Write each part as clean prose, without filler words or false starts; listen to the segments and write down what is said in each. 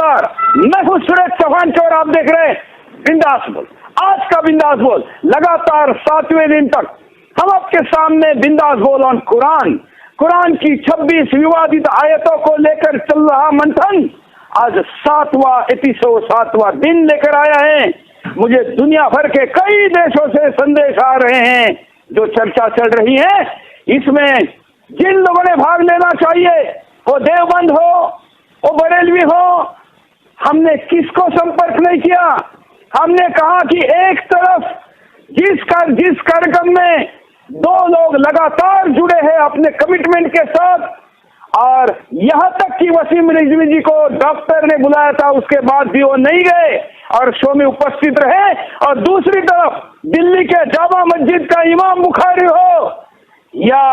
नमस्कार, मैं हूं सुरेश चौहान चौर, आप देख रहे हैं बिंदास बोल। आज का बिंदास बोल लगातार 7वें दिन तक हम आपके सामने बिंदास बोल ऑन कुरान की 26 विवादित आयतों को लेकर चल रहा मंथन आज 7वां एपिसोड 7वां दिन लेकर आया है। मुझे दुनिया भर के कई देशों से संदेश आ रहे हैं। जो चर्चा चल रही है इसमें जिन लोगों ने भाग लेना चाहिए, वो देवबंद हो, वो बरेलवी हो, हमने किसको संपर्क नहीं किया। हमने कहा कि एक तरफ जिस कार्यक्रम में 2 लोग लगातार जुड़े हैं अपने कमिटमेंट के साथ, और यहां तक कि वसीम रिजवी जी को डॉक्टर ने बुलाया था, उसके बाद भी वो नहीं गए और शो में उपस्थित रहे। और दूसरी तरफ दिल्ली के जामा मस्जिद का इमाम बुखारी हो या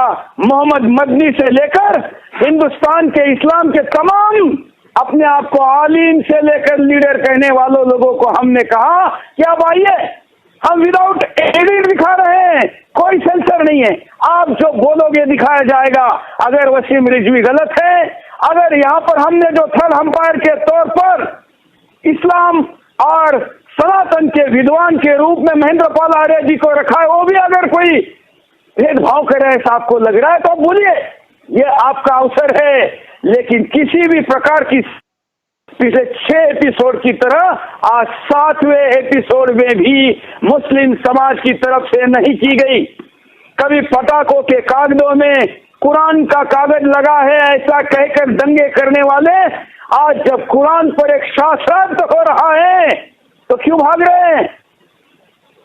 मोहम्मद मदनी से लेकर हिंदुस्तान के इस्लाम के तमाम अपने आप को आलिम से लेकर लीडर कहने वालों लोगों को हमने कहा कि आप आइए, हम विदाउट एडिट दिखा रहे हैं, कोई सेंसर नहीं है, आप जो बोलोगे दिखाया जाएगा। अगर वसीम रिजवी गलत है, अगर यहाँ पर हमने जो थर्ड अंपायर के तौर पर इस्लाम और सनातन के विद्वान के रूप में महेंद्र पाल आर्य जी को रखा है, वो भी अगर कोई भेदभाव करे ऐसा आपको लग रहा है तो बोलिए, ये आपका अवसर है। लेकिन किसी भी प्रकार की पिछले 6 एपिसोड की तरह आज 7वें एपिसोड में भी मुस्लिम समाज की तरफ से नहीं की गई। कभी पटाखों के कागजों में कुरान का कागज लगा है ऐसा कहकर दंगे करने वाले आज जब कुरान पर एक शास्त्रार्थ हो रहा है तो क्यों भाग रहे हैं?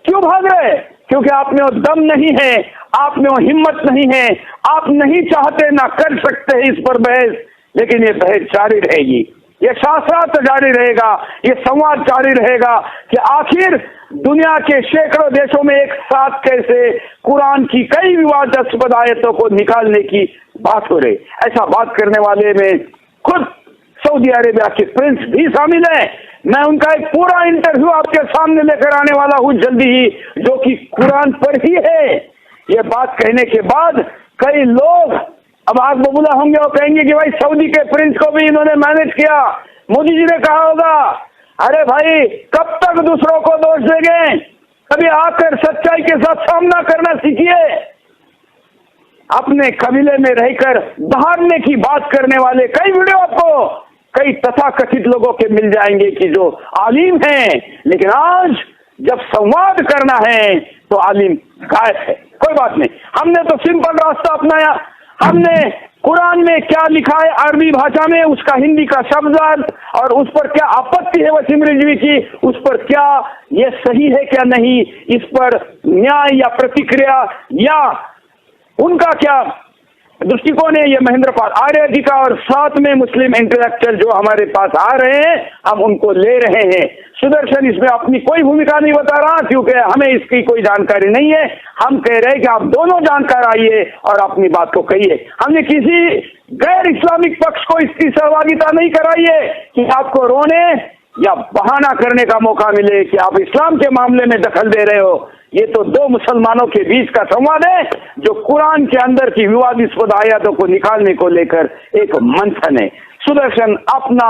क्यों भाग रहे? क्योंकि आप में वो दम नहीं है, आप में वो हिम्मत नहीं है, आप नहीं चाहते, ना कर सकते इस पर बहस। लेकिन ये बहस जारी रहेगी, ये शास्त्रार्थ जारी रहेगा, ये संवाद जारी रहेगा कि आखिर दुनिया के सैकड़ों देशों में एक साथ कैसे कुरान की कई विवादास्पद आयतों को निकालने की बात हो रही। ऐसा बात करने वाले में खुद सऊदी अरेबिया के प्रिंस भी शामिल है। मैं उनका एक पूरा इंटरव्यू आपके सामने लेकर आने वाला हूं जल्दी ही, जो कि कुरान पर ही है। ये बात कहने के बाद कई लोग अब आग बबूला होंगे और कहेंगे कि भाई सऊदी के प्रिंस को भी इन्होंने मैनेज किया। मोदी जी ने कहा होगा, अरे भाई कब तक दूसरों को दोष देंगे, कभी आकर सच्चाई के साथ सामना करना सीखिए। अपने कबीले में रहकर बहारने की बात करने वाले कई वीडियो आपको कई तथाकथित लोगों के मिल जाएंगे कि जो आलिम हैं, लेकिन आज जब संवाद करना है तो आलिम गायब है। कोई बात नहीं, हमने तो सिंपल रास्ता अपनाया। हमने कुरान में क्या लिखा है अरबी भाषा में, उसका हिंदी का शब्द और उस पर क्या आपत्ति है वसीम रिजवी की, उस पर क्या ये सही है क्या नहीं, इस पर न्याय या प्रतिक्रिया या उनका क्या दृष्टिकोण है, ये महेंद्र पाल आर्य जी का और साथ में मुस्लिम इंटेलेक्चुअल जो हमारे पास आ रहे हैं हम उनको ले रहे हैं। सुदर्शन इसमें अपनी कोई भूमिका नहीं बता रहा क्योंकि हमें इसकी कोई जानकारी नहीं है। हम कह रहे हैं कि आप दोनों जानकार आइए और अपनी बात को कहिए। हमने किसी गैर इस्लामिक पक्ष को इसकी सहभागिता नहीं कराई है कि आपको रोने या बहाना करने का मौका मिले कि आप इस्लाम के मामले में दखल दे रहे हो। ये तो 2 मुसलमानों के बीच का संवाद है जो कुरान के अंदर की विवादास्पद आयतों को निकालने को लेकर एक मंथन है। सुदर्शन अपना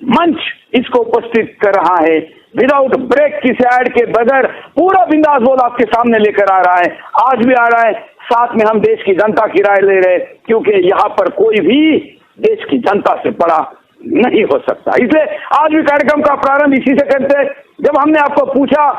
मंच इसको उपस्थित कर रहा है विदाउट ब्रेक, किसी ऐड के बगैर पूरा बिंदास बोल आपके सामने लेकर आ रहा है। आज भी आ रहा है, साथ में हम देश की जनता की राय ले रहे क्योंकि यहाँ पर कोई भी देश की जनता से बड़ा नहीं हो सकता। इसलिए आज भी कार्यक्रम का प्रारंभ इसी से करते हैं। जब हमने आपको पूछा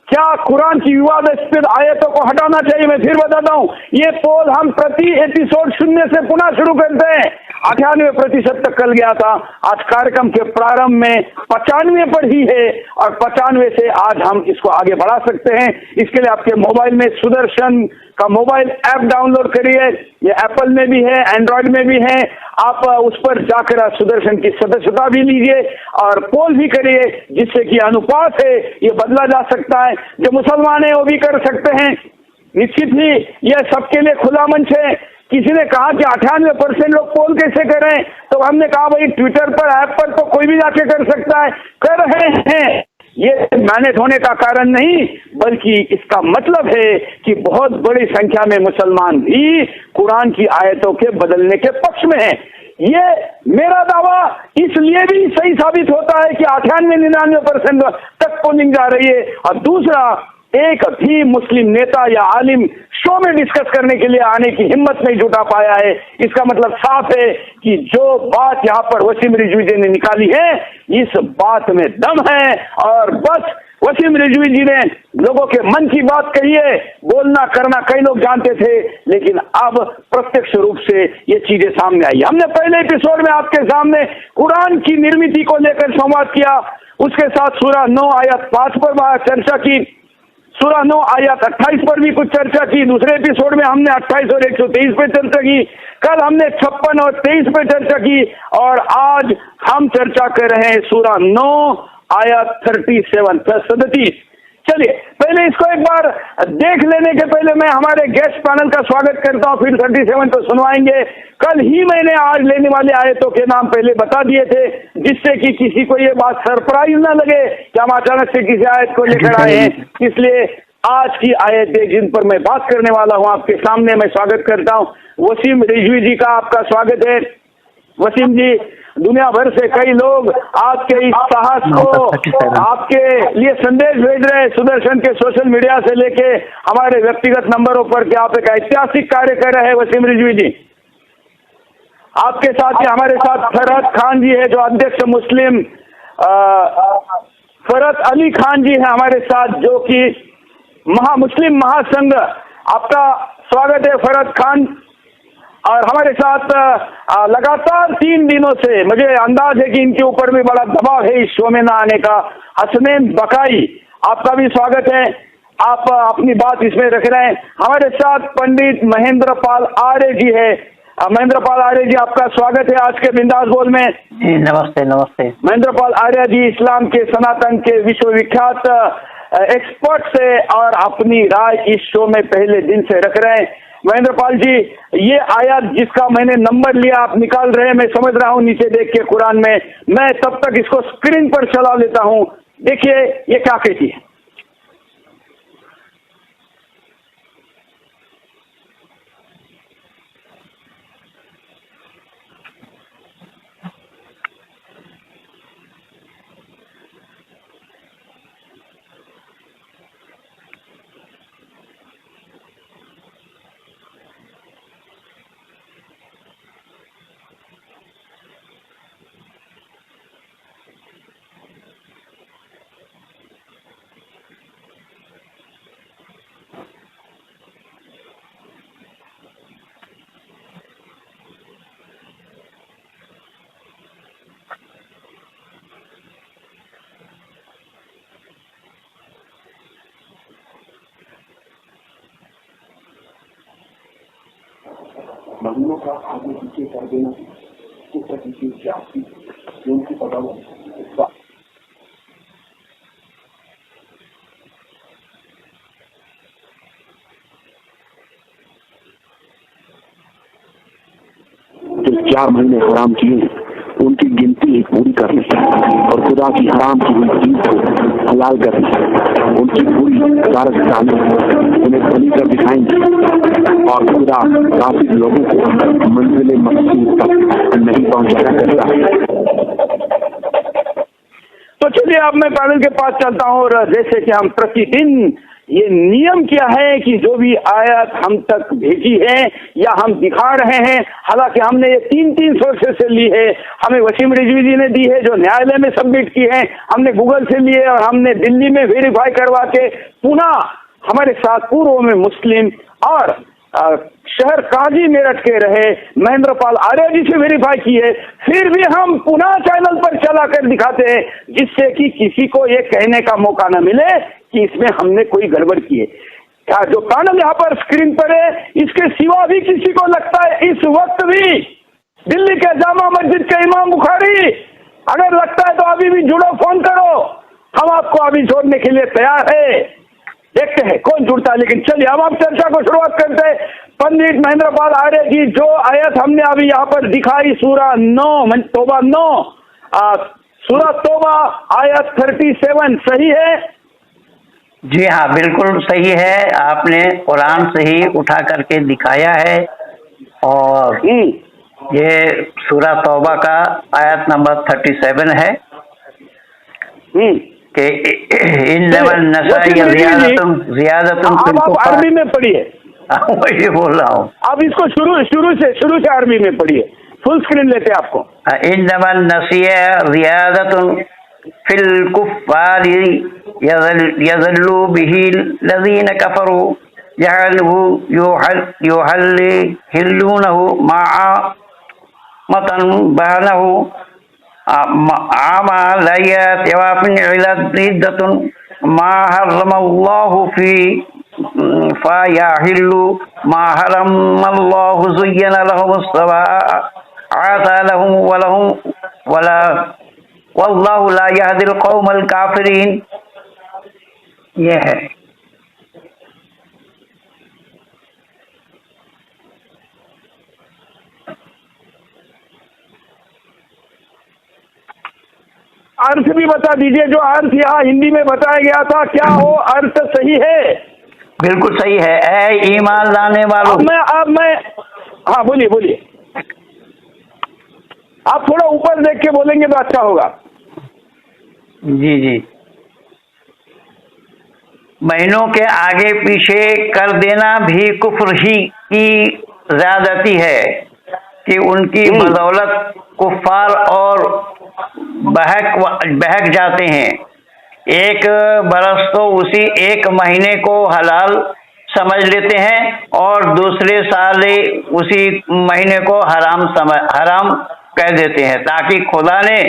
क्या कुरान की विवादास्पद आयतों को हटाना चाहिए, मैं फिर बताता हूं, ये पोल हम प्रति एपिसोड 0 से पुनः शुरू करते हैं। 98% तक कल गया था, आज कार्यक्रम के प्रारंभ में 95 पर ही है और 95 से आज हम इसको आगे बढ़ा सकते हैं। इसके लिए आपके मोबाइल में सुदर्शन का मोबाइल ऐप डाउनलोड करिए, ये एप्पल में भी है, एंड्रॉइड में भी है। आप उस पर जाकर सुदर्शन की सदस्यता भी लीजिए और पोल भी करिए, जिससे कि अनुपात है ये बदला जा सकता है। जो मुसलमान है वो भी कर सकते हैं। निश्चित ही यह सबके लिए खुला मंच है। किसी ने कहा कि 98% लोग पोल कैसे करें, तो हमने कहा भाई ट्विटर पर ऐप पर तो कोई भी जाके कर सकता है, कर रहे हैं। ये मैनेज होने का कारण नहीं बल्कि इसका मतलब है कि बहुत बड़ी संख्या में मुसलमान भी कुरान की आयतों के बदलने के पक्ष में हैं। ये मेरा दावा इसलिए भी सही साबित होता है कि 98-99% तक पोलिंग जा रही है। और दूसरा, एक भी मुस्लिम नेता या आलिम शो में डिस्कस करने के लिए आने की हिम्मत नहीं जुटा पाया है। इसका मतलब साफ है कि जो बात यहाँ पर वसीम रिजवी जी ने निकाली है, इस बात में दम है। और बस वसीम रिजवी जी ने लोगों के मन की बात कही है। बोलना करना कई लोग जानते थे, लेकिन अब प्रत्यक्ष रूप से ये चीजें सामने आई। हमने पहले एपिसोड में आपके सामने कुरान की निर्मिति को लेकर संवाद किया, उसके साथ सूरा 9 आयत 5 पर चर्चा की, सूरा 9 आयत 28 पर भी कुछ चर्चा की। दूसरे एपिसोड में हमने 28 और 123 पे चर्चा की। कल हमने 56 और 23 पे चर्चा की, और आज हम चर्चा कर रहे हैं सूरा 9 आयत 37। चलिए पहले इसको एक बार देख लेने के पहले मैं हमारे गेस्ट पैनल का स्वागत करता हूं, फिर 37 तो सुनवाएंगे। कल ही मैंने आज लेने वाले आयतों के नाम पहले बता दिए थे, जिससे कि किसी को ये बात सरप्राइज ना लगे कि हम अचानक से किसी आयत को लेकर आए हैं। इसलिए आज की आयतें जिन पर मैं बात करने वाला हूं आपके सामने, मैं स्वागत करता हूं वसीम रिजवी जी का। आपका स्वागत है वसीम जी। दुनिया भर से कई लोग आपके इस साहस को आपके लिए संदेश भेज रहे हैं, सुदर्शन के सोशल मीडिया से लेके हमारे व्यक्तिगत नंबरों पर कि आप एक ऐतिहासिक कार्य कर रहे हैं वसीम रिजवी जी। आपके साथ ही हमारे साथ फरहत खान जी है, जो अध्यक्ष मुस्लिम फरहत अली खान जी है हमारे साथ, जो कि मुस्लिम महासंघ। आपका स्वागत है फरहत खान। और हमारे साथ लगातार 3 दिनों से मुझे अंदाज है कि इनके ऊपर भी बड़ा दबाव है इस शो में ना आने का, हसनैन बकाई। आपका भी स्वागत है, आप अपनी बात इसमें रख रहे हैं। हमारे साथ पंडित महेंद्र पाल आर्य जी है। महेंद्र पाल आर्य जी, आपका स्वागत है आज के बिंदास बोल में। नमस्ते नमस्ते। महेंद्र पाल आर्य जी इस्लाम के सनातन के विश्वविख्यात एक्सपर्ट से और अपनी राय इस शो में पहले दिन से रख रहे हैं। महेंद्र पाल जी, ये आयत जिसका मैंने नंबर लिया आप निकाल रहे हैं, मैं समझ रहा हूं नीचे देख के कुरान में। मैं तब तक इसको स्क्रीन पर चला लेता हूं, देखिए ये क्या कहती है। महीनों का आगे पीछे कर देना इस तरीके से आपकी जो उनकी पता हो जो 4 महीने हराम किए उनकी गिनती पूरी करनी और खुदा की हराम की हुई चीज को हलाल करनी, उनकी पूरी कारक डालें, उन्हें बनी कर दिखाएंगे और खुदा काफी लोगों को मंजिल मकसूद तक नहीं पहुंचाया करता। तो चलिए अब मैं पैनल के पास चलता हूँ, और जैसे कि हम प्रतिदिन ये नियम क्या है कि जो भी आयत हम तक भेजी है या हम दिखा रहे हैं, हालांकि हमने ये 3 सोर्सेस से ली है। हमें वसीम रिजवी जी ने दी है जो न्यायालय में सबमिट की है, हमने गूगल से लिए और हमने दिल्ली में वेरीफाई करवा के पुनः हमारे साथ पूर्व में मुस्लिम और शहर काजी मेरठ के रहे महेंद्र पाल आर्य जी से वेरीफाई किए, फिर भी हम पुनः चैनल पर चलाकर दिखाते हैं, जिससे कि किसी को ये कहने का मौका न मिले कि इसमें हमने कोई गड़बड़ की है। क्या जो पैनल यहाँ पर स्क्रीन पर है, इसके सिवा भी किसी को लगता है इस वक्त भी दिल्ली के जामा मस्जिद के इमाम बुखारी, अगर लगता है तो अभी भी जुड़ो, फोन करो, हम आपको अभी जोड़ने के लिए तैयार है। देखते हैं कौन जुड़ता है। लेकिन चलिए अब आप चर्चा को शुरुआत करते हैं। पंडित महेंद्र पाल आर्य जी, जो आयत हमने अभी यहाँ पर दिखाई सूरा 9 तौबा 9 सूरा तौबा आयत 37 सही है? जी हाँ, बिल्कुल सही है। आपने कुरान से ही उठा करके दिखाया है और ये सूरा तौबा का आयत नंबर 37 है कि इन्नमन नसाई ज़ियादतुन अब आप अरबी में पढ़िए। वही बोल रहा हूँ। अब इसको शुरू से अरबी में पढ़िए, फुल स्क्रीन लेते आपको। इन्नमन नसिया ज़ियादतुन फिल कुफ़्फ़ारि यज़ल्लु बिही लज़ीन कफ़रू युहल्लिलूनहु मतन बहनहु आमा लयत यवाफिन इलद्दतुन मा हर्रमल्लाहु फी फयाहिल्लु मा हरमल्लाहु ज़ुय्यना लहुमुस्सवाअत लहुम वला वल्लाहु ला यहदिल कौमल काफिरीन। ये है। अर्थ भी बता दीजिए, जो अर्थ यहाँ हिंदी में बताया गया था, क्या वो अर्थ सही है? बिल्कुल सही है। ऐ ईमान लाने वालों। अब मैं हाँ बोलिए। आप थोड़ा ऊपर देख के बोलेंगे तो अच्छा होगा। जी। महीनों के आगे पीछे कर देना भी कुफ्र ही की ज्यादती है कि उनकी बदौलत कुफ्फार और बहक जाते हैं। एक बरस तो उसी एक महीने को हलाल समझ लेते हैं और दूसरे साल उसी महीने को हराम कह देते हैं, ताकि खुदा ने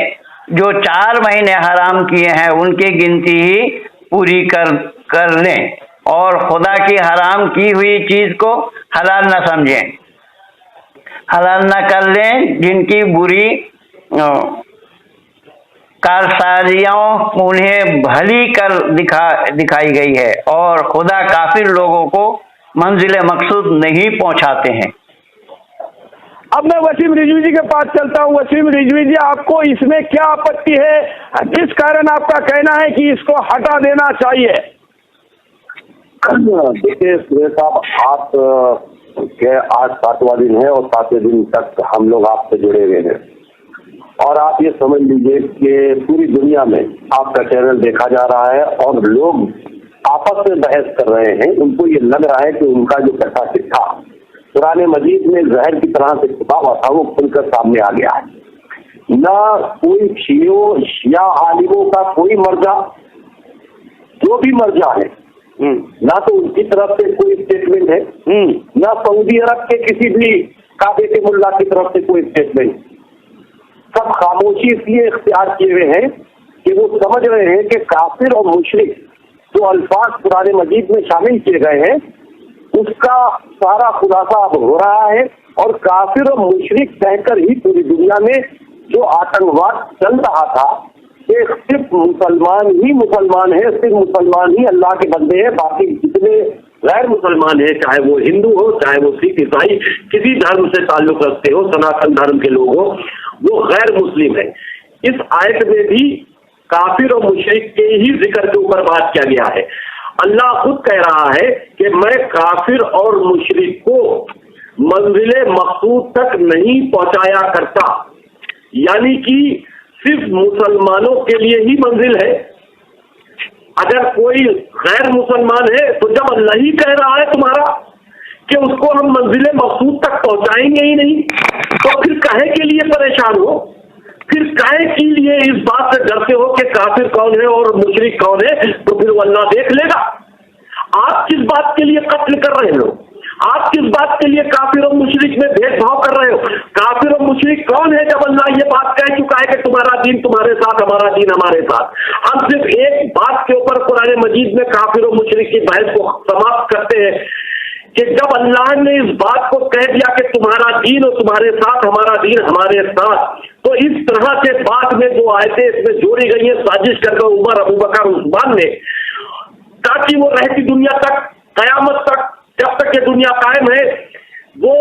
जो 4 महीने हराम किए हैं उनकी गिनती ही पूरी कर लें और खुदा की हराम की हुई चीज को हलाल न समझें, हलाल न कर लें, जिनकी बुरी कारसाजियों उन्हें भली कर दिखाई गई है और खुदा काफिर लोगों को मंजिल मकसूद नहीं पहुंचाते हैं। अब मैं वसीम रिजवी जी के पास चलता हूँ। वसीम रिजवी जी, आपको इसमें क्या आपत्ति है? किस कारण आपका कहना है कि इसको हटा देना चाहिए? देखिए सुरेश साहब, आप के आज 7वां दिन है और 7वें दिन तक हम लोग आपसे जुड़े हुए हैं और आप ये समझ लीजिए कि पूरी दुनिया में आपका चैनल देखा जा रहा है और लोग आपस में बहस कर रहे हैं। उनको ये लग रहा है कि उनका जो कथा था पुराने मजीद में जहर की तरह से छुपा हुआ था, वो खुलकर सामने आ गया है। ना कोई शिया आलिमों का कोई मर्जा, जो भी मर्जा है, ना तो उनकी तरफ से कोई स्टेटमेंट है, ना सऊदी अरब के किसी भी काबे के मुल्ला की तरफ से कोई स्टेटमेंट। सब खामोशी इसलिए इख्तियार किए हुए हैं कि वो समझ रहे हैं कि काफिर और मुशरिक जो अल्फाज पुराने मजीद में शामिल किए गए हैं उसका सारा खुलासा अब हो रहा है और काफिर और मुशरिक कहकर ही पूरी दुनिया में जो आतंकवाद चल रहा था कि सिर्फ मुसलमान ही मुसलमान है, सिर्फ मुसलमान ही अल्लाह के बंदे हैं, बाकी जितने गैर मुसलमान है, चाहे वो हिंदू हो, चाहे वो सिख ईसाई किसी धर्म से ताल्लुक रखते हो, सनातन धर्म के लोग हो, वो गैर मुस्लिम है। इस आयत में भी काफिर और मुशरिक के ही जिक्र के ऊपर बात किया गया है। अल्लाह खुद कह रहा है कि मैं काफिर और मुशरिक को मंजिले मकसूद तक नहीं पहुंचाया करता, यानी कि सिर्फ मुसलमानों के लिए ही मंजिल है। अगर कोई गैर मुसलमान है तो जब अल्लाह ही कह रहा है तुम्हारा कि उसको हम मंजिले मकसूद तक पहुंचाएंगे ही नहीं, तो फिर काहे के लिए परेशान हो? फिर काहे के लिए इस बात से डरते हो कि काफिर कौन है और मुशरिक कौन है? तो फिर वो अल्लाह देख लेगा। आप किस बात के लिए कत्ल कर रहे हो? आप किस बात के लिए काफिर और मुशरिक में भेदभाव कर रहे हो? काफिर और मुशरिक कौन है जब अल्लाह ये बात कह चुका है कि तुम्हारा दीन तुम्हारे साथ, हमारा दीन हमारे साथ। हम सिर्फ एक बात के ऊपर कुरान मजीद में काफिर और मुशरिक की बहस को समाप्त करते हैं कि जब अल्लाह ने इस बात को कह दिया कि तुम्हारा दीन और तुम्हारे साथ, हमारा दीन हमारे साथ, तो इस तरह से बाद में जो आयतें इसमें जोड़ी गई है साजिश करके उमर, अबू बकर, उस्मान ने, ताकि वो रहती दुनिया तक, कयामत तक, जब तक ये दुनिया कायम है, वो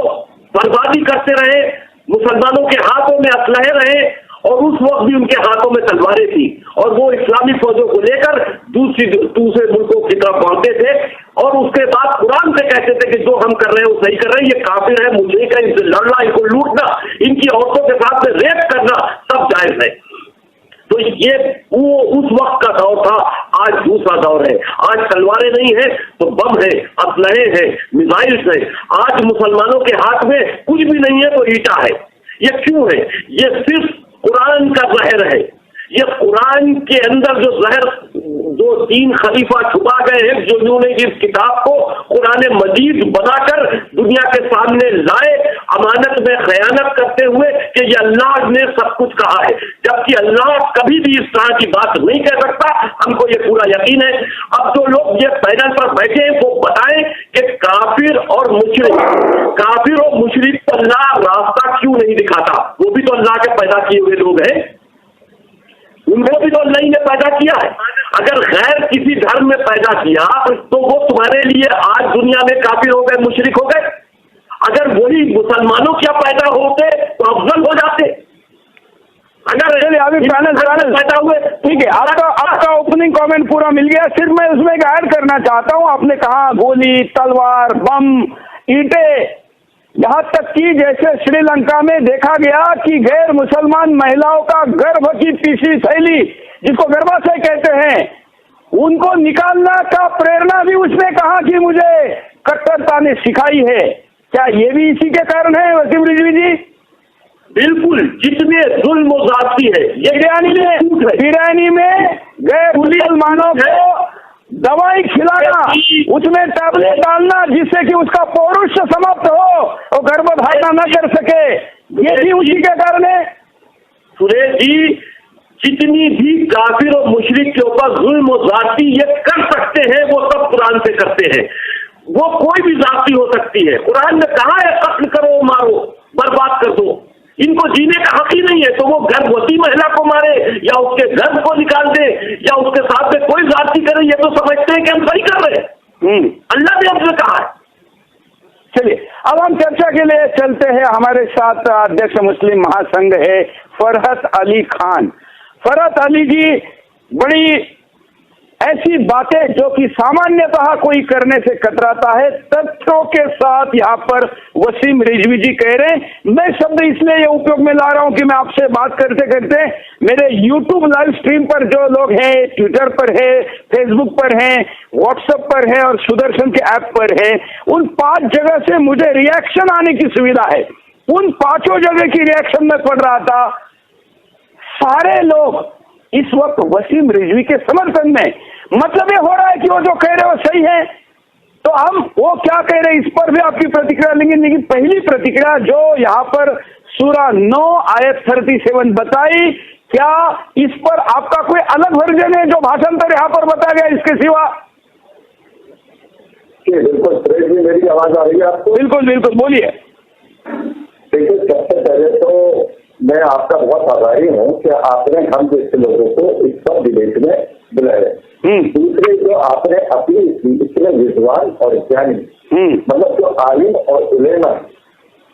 बर्बादी करते रहे, मुसलमानों के हाथों में असलहे रहे और उस वक्त भी उनके हाथों में तलवारें थी और वो इस्लामी फौजों को लेकर दूसरे मुल्कों की तरफ बढ़ते थे और उसके बाद कुरान से कहते थे कि जो हम कर रहे हैं वो सही कर रहे हैं, ये काफिर है, मुशरिक है, इनसे लड़ना, इनको लूटना, इनकी की औरतों के साथ में रेप करना सब जायज है। तो ये वो उस वक्त का दौर था, आज दूसरा दौर है। आज तलवारें नहीं है तो बम है, असलहे हैं, मिसाइल्स है। आज मुसलमानों के हाथ में कुछ भी नहीं है तो ईटा है। ये क्यों है? ये सिर्फ कुरान का जहर है। ये कुरान के अंदर जो जहर जो 3 खलीफा छुपा गए हैं, जो उन्होंने इस किताब को कुरान मजीद बनाकर दुनिया के सामने लाए, अमानत में खयानत करते हुए कि ये अल्लाह ने सब कुछ कहा है, जबकि अल्लाह कभी भी इस तरह की बात नहीं कह सकता। हमको ये पूरा यकीन है। अब जो लोग ये पैनल पर बैठे हैं वो बताएं कि काफिर और मुशरिक को अल्लाह रास्ता क्यों नहीं दिखाता? वो भी तो अल्लाह के पैदा किए हुए लोग हैं, उनको भी तो अल्लाह ने पैदा किया है। अगर गैर किसी धर्म में पैदा किया तो वो तुम्हारे लिए आज दुनिया में काफिर हो गए, मुशरिक हो गए। अगर वही मुसलमानों क्या पैदा होते तो अफजल हो जाते। अगर अभी पैनल पैदा हुए, ठीक है, आपका ओपनिंग कमेंट पूरा मिल गया। सिर्फ मैं उसमें एक ऐड करना चाहता हूँ। आपने कहा गोली, तलवार, बम, ईंटे, यहाँ तक कि जैसे श्रीलंका में देखा गया कि गैर मुसलमान महिलाओं का गर्भ की तीसरी शैली, जिसको गर्भाशय कहते हैं, उनको निकालना का प्रेरणा भी उसने कहा कि मुझे कट्टरता ने सिखाई है। क्या ये भी इसी के कारण है वसीम रिजवी जी? बिल्कुल, जितने जुल्म और ज़्यादती है ये ईरानी में गैर मुसलमानों को दवाई खिलाना, उसमें टैबलेट डालना जिससे कि उसका पौरुष समाप्त हो और गर्भधारण न कर सके, ये भी उसी के कारण है। सुरेश जी, जितनी भी काफिर और मुशरिक के ऊपर जुल्म और ज़्यादती ये कर सकते हैं वो सब कुरान से करते हैं। वो कोई भी ज़्यादती हो सकती है। कुरान ने कहा है कत्ल करो, मारो, बर्बाद कर दो। इनको जीने का हक ही नहीं है तो वो गर्भवती महिला को मारे या उसके गर्भ को निकाल दे या उसके साथ में कोई ज़्यादती करे, ये तो समझते हैं कि हम सही कर रहे हैं। अल्लाह ने हमसे कहा है। चलिए अब हम चर्चा के लिए चलते हैं। हमारे साथ अध्यक्ष मुस्लिम महासंघ है फरहत अली खान। फरहत अली जी, बड़ी ऐसी बातें जो कि सामान्यतः कोई करने से कतराता है, तथ्यों के साथ यहाँ पर वसीम रिजवी जी कह रहे हैं। मैं शब्द इसलिए ये उपयोग में ला रहा हूँ कि मैं आपसे बात करते करते मेरे YouTube लाइव स्ट्रीम पर जो लोग हैं, ट्विटर पर है, फेसबुक पर हैं, व्हाट्सएप पर है और सुदर्शन के ऐप पर है, उन 5 जगह से मुझे रिएक्शन आने की सुविधा है। उन 5 जगह की रिएक्शन में पढ़ रहा था। सारे लोग इस वक्त वसीम रिजवी के समर्थन में, मतलब ये हो रहा है कि वो जो कह रहे हो सही है। तो हम वो क्या कह रहे हैं इस पर भी आपकी प्रतिक्रिया लेंगे। लेकिन पहली प्रतिक्रिया जो यहाँ पर सूरा 9 आयत 37 बताई, क्या इस पर आपका कोई अलग वर्जन है जो भाषांतर यहाँ पर बताया गया इसके सिवा? बिल्कुल सुरेश जी, मेरी आवाज आ रही है आपको? बिल्कुल बिल्कुल, बोलिए। देखिए, सबसे पहले तो मैं आपका बहुत आभारी हूँ कि आपने हम जैसे लोगों को इस पर डिबेट में बुलाया। दूसरे, जो आपने अपनी इतने विद्वान और ज्ञानी, मतलब जो आलिम और उलेमा,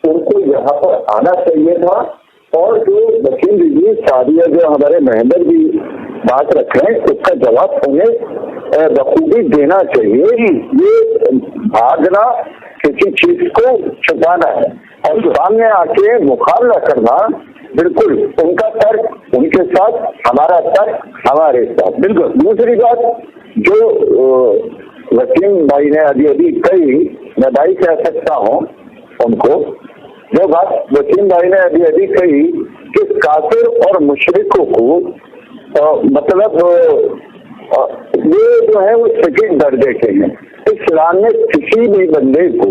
उनको यहाँ पर आना चाहिए था। और जो वकील रिजवी सादिया जो हमारे महेंद्र जी बात रख रहे हैं, उसका जवाब उन्हें बखूबी देना चाहिए। ये भागना, किसी चीज को छुपाना है और सामने आके मुकाबला करना, बिल्कुल उनका तर्क उनके साथ, हमारा तर्क हमारे साथ। बिल्कुल। दूसरी बात, जो वसीम भाई ने अभी कही, मैं भाई कह सकता हूँ उनको, जो बात वसीम भाई ने अभी कही कि काफिर और मुशरिकों को मतलब ये जो है वो सेकंड दर्जे के हैं। इस्लाम में किसी भी बंदे को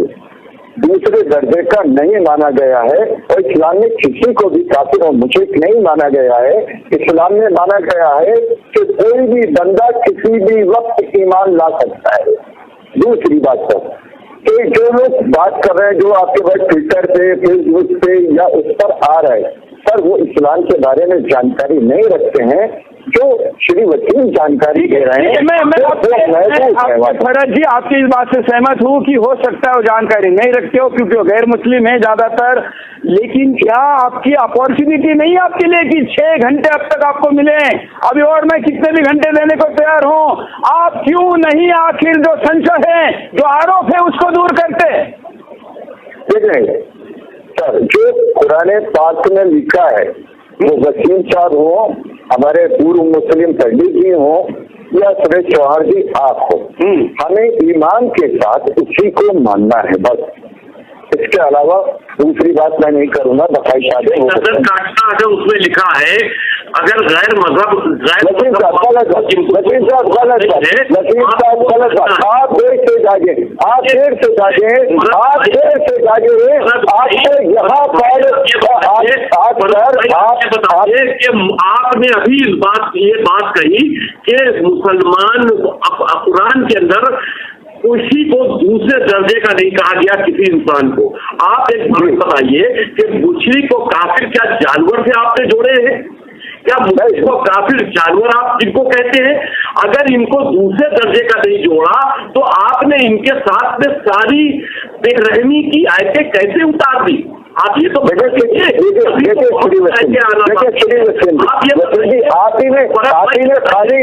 दूसरे दर्जे का नहीं माना गया है और इस्लाम में किसी को भी काफिर और मुशरिक नहीं माना गया है। इस्लाम में माना गया है कि कोई भी बंदा किसी भी वक्त ईमान ला सकता है। दूसरी बात तो कि जो लोग बात कर रहे हैं, जो आपके पास ट्विटर पे, फेसबुक पे या उस पर आ रहे हैं, सर वो इस्लाम के बारे में जानकारी नहीं रखते हैं जो श्री वकील जानकारी दे रहे हैं। मैं फरहत जी आपकी इस बात से सहमत हूँ कि हो सकता है वो जानकारी नहीं रखते हो क्योंकि वो गैर मुस्लिम है ज्यादातर। लेकिन क्या आपकी अपॉर्चुनिटी नहीं है आपके लिए कि 6 घंटे अब तक आपको मिले? अभी और मैं कितने भी घंटे देने को तैयार हूँ। आप क्यों नहीं आखिर जो संशय है, जो आरोप है, उसको दूर करते? देख रहे सर, जो कुरान पाक में लिखा है, वो वसीम साहब हो, हमारे पूर्व मुस्लिम पंडित जी हो या सुरेश चौहान जी आप हो, हमें ईमान के साथ उसी को मानना है बस। इसके अलावा दूसरी बात मैं नहीं करूंगा। नजर काटना अगर उसमें लिखा है, अगर गैर मजहब वसीम साहब गलत बात। आप देर से जागे, आप देर से जागे, आप देर से जागे। आपको यहाँ पर आपने अभी ये बात कही कि मुसलमान कुरान के अंदर किसी को दूसरे दर्जे का नहीं कहा गया किसी इंसान को। आप एक बात बताइए कि मुशरिक को काफिर क्या जानवर से आपने जोड़े हैं? क्या मुशरिक को काफिर जानवर आप जिनको कहते हैं, अगर इनको दूसरे दर्जे का नहीं जोड़ा तो आपने इनके साथ में सारी बेरहमी की आयतें कैसे उतार दी? आप ये तो आप ही ने खाली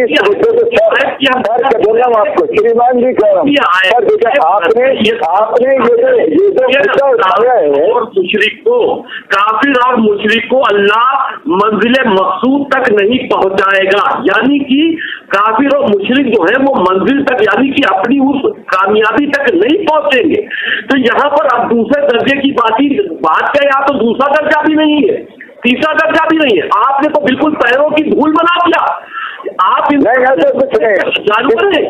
बोला आपको श्रीमान जी कह रहा हूँ, आपने और मुशरिक को काफिर और मुशरिक को अल्लाह मंजिल मकसूद तक नहीं पहुंचाएगा, यानी कि काफिर और मुशरिक जो है वो मंजिल तक यानी कि अपनी उस कामयाबी तक नहीं पहुंचेंगे। तो यहाँ पर अब दूसरे दर्जे की बात का या तो दूसरा दर्जा भी नहीं है, तीसरा दर्जा भी नहीं है, आपने तो बिल्कुल पैरों की धूल बना दिया। आप जानवर हैं।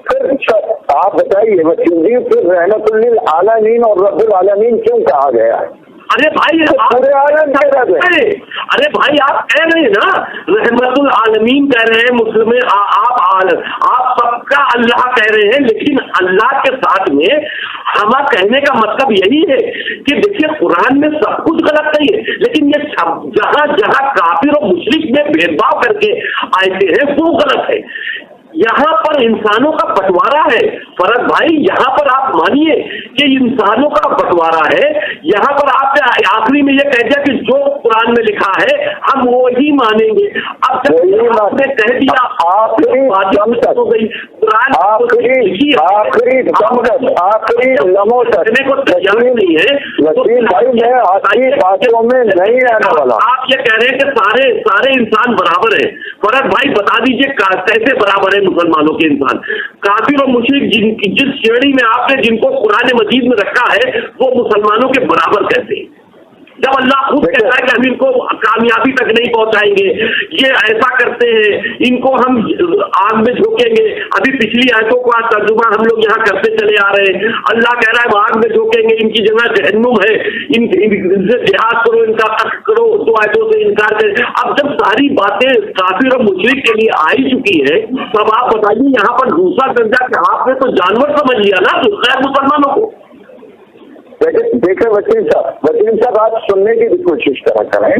फिर आप बताइए वसीम जी, फिर रहमतुल्लिल आलमीन और रब्बुल आलमीन क्यों कहा गया? अरे भाई पूरे आलम कह रहे हैं। अरे भाई आप कह रहे हैं ना, रहमतुल आलमीन कह रहे हैं, मुस्लिम आप सबका अल्लाह कह रहे हैं, लेकिन अल्लाह के साथ में हमारा कहने का मतलब यही है कि देखिए कुरान में सब कुछ गलत नहीं है, लेकिन ये जहां जहां काफिर और मुशरिक में भेदभाव करके आए हैं वो गलत है। यहाँ पर इंसानों का बंटवारा है फरज भाई, यहाँ पर आप मानिए कि इंसानों का बंटवारा है। यहाँ पर आपने आखिरी में ये कह दिया कि जो कुरान में लिखा है हम वो ही मानेंगे। अब जब आपने कह दिया आखिरी लम्हों तक नहीं है, भाई मैं आपकी बातों में नहीं आने वाला। आप ये कह रहे हैं कि सारे इंसान बराबर है। फरज भाई बता दीजिए कैसे बराबर है मुसलमानों के इंसान? काफिर और मुशरिक जिस श्रेणी में आपने जिनको कुरान मजीद में रखा है वो मुसलमानों के बराबर कैसे? जब अल्लाह खुद कहता है कि हम इनको कामयाबी तक नहीं पहुंचाएंगे, ये ऐसा करते हैं, इनको हम आग में झोंकेंगे। अभी पिछली आयतों का तर्जुमा हम लोग यहाँ करते चले आ रहे हैं। अल्लाह कह रहा है आग में झोंकेंगे, इनकी जगह जहन्नुम है, इनसे जिहाद करो, इनका तक करो, तो आयतों से इनकार करें। अब जब सारी बातें काफिर और मुशरिक के लिए आ ही चुकी है, तब आप बताइए यहाँ पर दूसरा दर्जा आपने तो जानवर समझ लिया ना गैर मुसलमानों को। देखे वसीम साहब आप सुनने की भी कोशिश करें।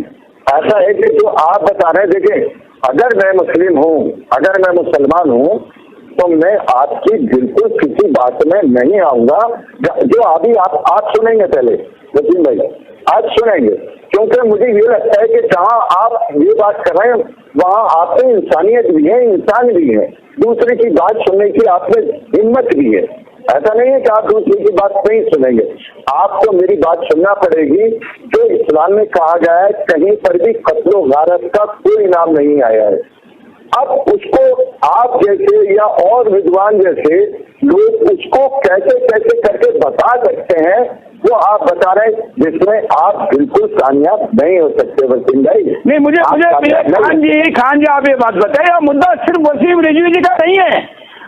ऐसा है कि जो आप बता रहे हैं, देखिए अगर मैं मुस्लिम हूँ, अगर मैं मुसलमान हूँ, तो मैं आपकी बिल्कुल किसी बात में नहीं आऊंगा। जो अभी आप सुनेंगे, पहले वसीम भाई आज सुनेंगे, क्योंकि मुझे ये लगता है कि जहाँ आप ये बात कर रहे हैं वहाँ आप में इंसानियत भी है, इंसान भी है, दूसरे की बात सुनने की आप में हिम्मत भी है। ऐसा नहीं है कि आप दूसरे की बात नहीं सुनेंगे, आपको मेरी बात सुनना पड़ेगी। जो इस्लाम में कहा गया है कहीं पर भी कत्ल गारत का कोई नाम नहीं आया है। अब उसको आप जैसे या और विद्वान जैसे लोग उसको कैसे कैसे करके बता सकते हैं, वो आप बता रहे हैं, जिसमें आप बिल्कुल कामयाब नहीं हो सकते वसीम भाई। नहीं, मुझे खान जी आप ये बात बताइए, मुद्दा सिर्फ वसीम रिजवी जी का नहीं है।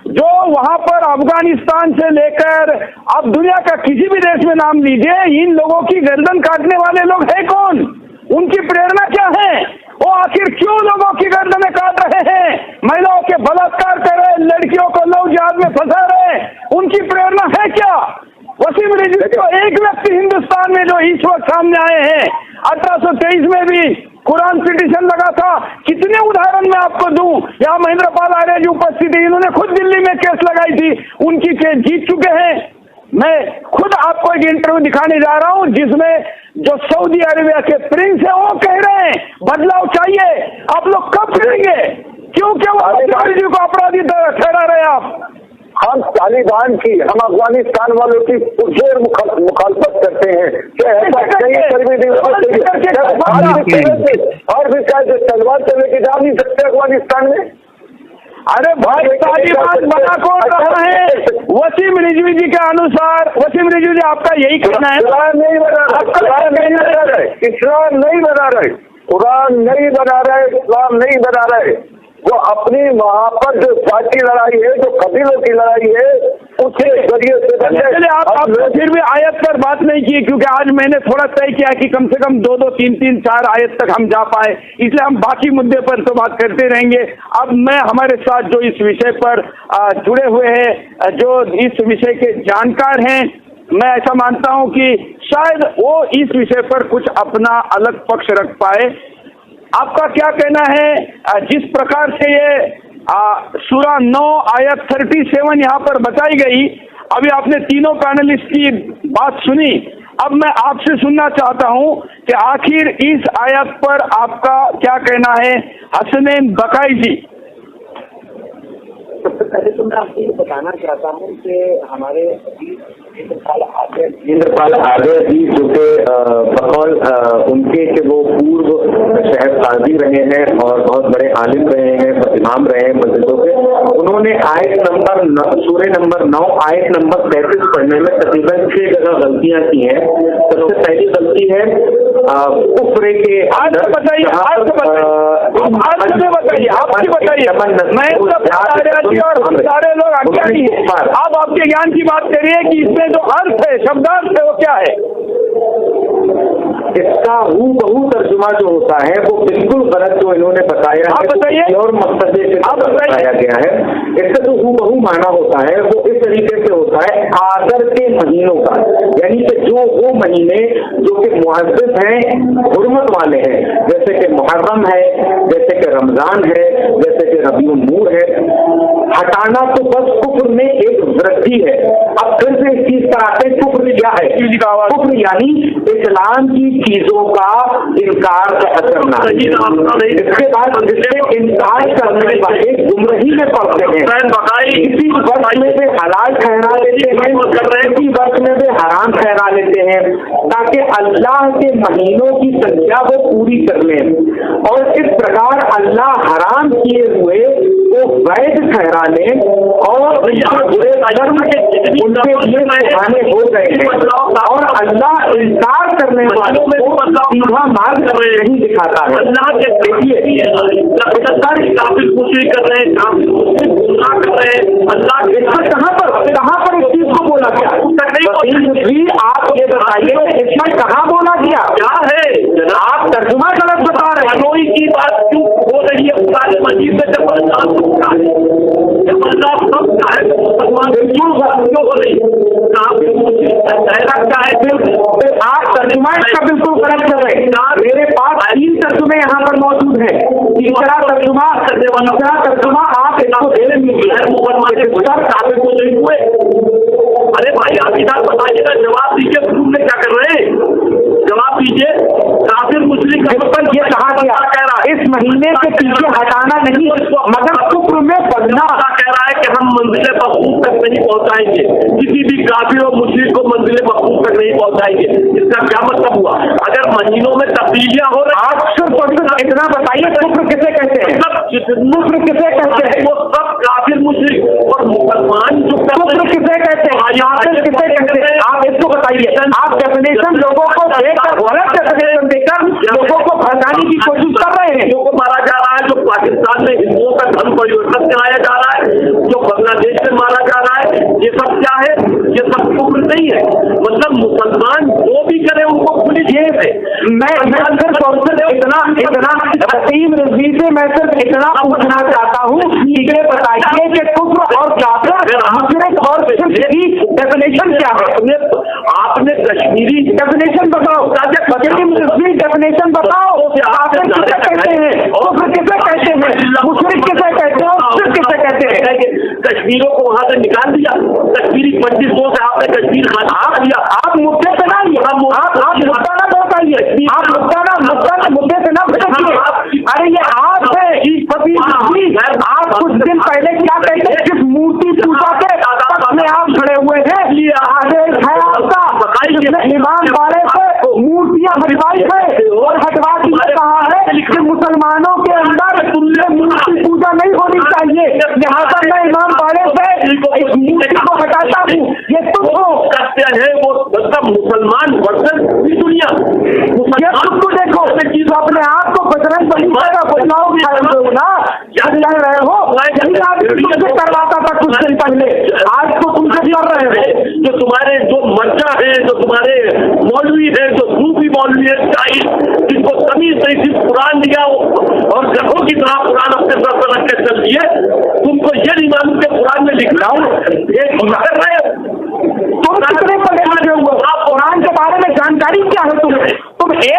जो वहां पर अफगानिस्तान से लेकर आप दुनिया का किसी भी देश में नाम लीजिए, इन लोगों की गर्दन काटने वाले लोग हैं कौन? उनकी प्रेरणा क्या है? वो आखिर क्यों लोगों की गर्दनें काट रहे हैं? महिलाओं के बलात्कार कर रहे, लड़कियों को लव जिहाद में फंसा रहे, उनकी प्रेरणा है क्या? वसीम रिजवी को एक व्यक्ति हिंदुस्तान में जो इस वक्त सामने आए हैं, 1823 में भी कुरान पिटीशन लगा था। कितने उदाहरण मैं आपको दूं? यहाँ महेंद्र पाल आर्य जी उपस्थित है, इन्होंने खुद दिल्ली में केस लगाई थी, उनकी केस जीत चुके हैं। मैं खुद आपको एक इंटरव्यू दिखाने जा रहा हूं जिसमें जो सऊदी अरेबिया के प्रिंस है वो कह रहे हैं बदलाव चाहिए। आप लोग कब करेंगे? क्यों वो को अपराधी ठहरा रहे? हम तालिबान की, हम अफगानिस्तान वालों की पुरजोर मुखालफत करते हैं कि ऐसा नहीं और भी क्या तलवार से लेके जा नहीं सकते अफगानिस्तान में। अरे भाई तालिबान बना कौन रहा है? वसीम रिजवी जी के अनुसार, वसीम रिजवी जी आपका यही कहना है? कुरान नहीं बना रहा, कुरान नहीं बना रहे, इस्लाम नहीं बना रहे, कुरान नहीं बना रहे, इस्लाम नहीं बना रहे। वो अपनी वहाँ पर जो पार्टी लड़ाई है, जो कबीलों की लड़ाई है, उसके जरिए से आप फिर भी आयत पर बात नहीं की, क्योंकि आज मैंने थोड़ा तय किया कि कम से कम 2-2, 3-3, 4 आयत तक हम जा पाए, इसलिए हम बाकी मुद्दे पर तो बात करते रहेंगे। अब मैं हमारे साथ जो इस विषय पर जुड़े हुए हैं, जो इस विषय के जानकार हैं, मैं ऐसा मानता हूं कि शायद वो इस विषय पर कुछ अपना अलग पक्ष रख पाए। आपका क्या कहना है जिस प्रकार से ये सूरा 9 आयत 37 यहाँ पर बताई गई? अभी आपने तीनों पैनलिस्ट की बात सुनी, अब मैं आपसे सुनना चाहता हूँ कि आखिर इस आयत पर आपका क्या कहना है, हसनैन बकाई जी? सबसे पहले तो मैं आपको ये बताना चाहता हूँ कि हमारे इंद्रपाल आर्य जी जो कि बकौल उनके कि वो पूर्व शहर काजी रहे हैं और बहुत बड़े आलिम रहे हैं, इमाम रहे हैं मस्जिदों के, उन्होंने आयत नंबर सूरह नंबर 9 आयत नंबर 33 पढ़ने में तकरीबन 6 जगह गलतियां की हैं। सबसे पहली गलती है कुफ्र के, आपकी बताइए, और सारे लोग अज्ञानी हैं। आप आपके ज्ञान की बात करिए कि इसमें जो अर्थ है, शब्दार्थ है, वो क्या है? इसका हूबहू तर्जुमा जो होता है वो बिल्कुल गलत जो इन्होंने बताया है और मकसद से बताया गया है। इसका जो हूबहू माना होता है वो इस तरीके से होता है आदर के महीनों का, यानी कि जो वो महीने जो कि मुअज़्ज़ज़ हैं, हुर्मत वाले हैं, जैसे कि मुहर्रम है, जैसे कि रमजान है, जैसे कि रबीउल नूर है, हटाना तो बस कुफ्र में एक वृद्धि है। अब फिर से इस चीज पर आते हैं, कुफ्र क्या है? कुफ्र यानी इस्लाम की चीजों का इनकार करना। इसके बाद इससे इनकार करने वाले गुमराही में पड़ते हैं, इसी वक्त में वे हलाल ठहरा लेते हैं, इसी वक्त में वे हराम ठहरा लेते हैं, ताकि अल्लाह के महीनों की संख्या वो पूरी कर लें, और इस प्रकार अल्लाह हराम किए हुए वो वैध ठहरा लें, और बुरे कर्म उनके लिए सुहाने हो गए हैं, और अल्लाह इनकार करने वालों में सीधा मार्ग नहीं दिखाता है। अल्लाह के देखिए काफिर मुशरिक कर रहे हैं, काफिर मुशरिक गुनाह कर रहे हैं, अल्लाह इसमें कहाँ पर इस चीज को बोला गया? भी आप ये बताइए इसमें कहाँ बोला गया? क्या है आप तर्जुमा गलत बता रहे हैं। कोई की बात क्यों हो रही है? कुरान मजीद में जब अल्लाह सबका है, जब अल्लाह सबका है, भगवान क्यों हो रही है? आप तर्जुमा इसका बिल्कुल गलत कर रहे हैं। मेरे पास 3 तर्जुमे यहाँ पर मौजूद हैं। तीसरा तर्जुमा आप इसको दे हुए। अरे भाई आप इधर बताइएगा, जवाब दीजिए, तुम क्या कर रहे हैं? जवाब दीजिए। काफिर मुस्लिम पर ये कहा गया कह रहा है इस महीने के पीछे हटाना नहीं, मगर कुफ्र में बढ़ना कह रहा है कि हम मंजिले मखसूस तक नहीं पहुंचाएंगे, किसी भी काफिर और मुस्लिम को मंजिले मखसूस तक नहीं पहुंचाएंगे। इसका क्या मतलब हुआ? अगर महीनों में तब्दीलियां हो रही, आप सिर्फ इतना बताइए कुफ्र किसे कहते हैं? कुफ्र किसे कहते हैं? वो सब काफिर मुस्लिम और मुसलमान जो कुफ्र किसे कहते हैं, किसे कहते हैं? आप इसको बताइए। आप डेफिनेशन लोगों को देकर, गलत डेफिनेशन देकर लोगों को भड़काने की कोशिश कर रहे हैं। लोगों को मारा जा रहा है, जो पाकिस्तान में हिंदुओं का धर्म परिवर्तन कराया जा रहा है, जो बांग्लादेश में मारा जा रहा है, ये सब क्या है? ये सब कुफ्र नहीं है। मतलब मुसलमान जो भी करे उनको खुली जेल है। मैं सिर्फ इतना वसीम रिजवी से मैं सिर्फ इतना पूछना चाहता हूँ कि ये बताइए कि कुफ्र और काफिर और डेफिनेशन क्या है? आपने कश्मीरी डेफिनेशन बताओ, वसीम रिजवी डेफिनेशन बताओ। काफिर किसे कहते हैं, कुफ्र किसे कहते हैं, मुशरिक किसे कहते हैं, और शिर्क किसे कहते हैं? कश्मीरों को वहां से निकाल दिया, कश्मीरी पंडितों से आपने कश्मीर खाना दिया। आप मुद्दे पे ना आइए, आप मुद्दा ना बताइए, आप मुद्दे पे ना भटकिए। अरे ये आप है, आप कुछ दिन पहले क्या कहते हैं, जिस मूर्ति पूजा के मूर्तियां हटवाई है और हटवा के कहा है कि मुसलमानों के अंदर मूर्ति पूजा नहीं होनी चाहिए, लिहाजा मैं इमाम बाड़े से इस मूर्ति को हटाता हूँ। ये तुम हो सत्य है वो, मतलब मुसलमान वर्सेस दुनिया। तुमको देखो अपने आप को बजरंग बली का बदलाव भी ना रहे हो, यही आप तुमसे करवाता था कुछ दिन पहले, आज तो तुमसे कर रहे हो। जो तुम्हारे जो मर्जा है, जो तुम्हारे मौलवी है, जो सूफी मौलवी है, जिनको तमीज नहीं थी, कुरान दिया और गधों की तरह कुरान अपने सर पर रख के चल दिए, तुमको ये नहीं मालूम कि कुरान में लिख रहा हूँ ये कर रहे हो तुम कितने पढ़े हुए? आप कुरान के बारे में जानकारी क्या है तुम्हें? तुम ये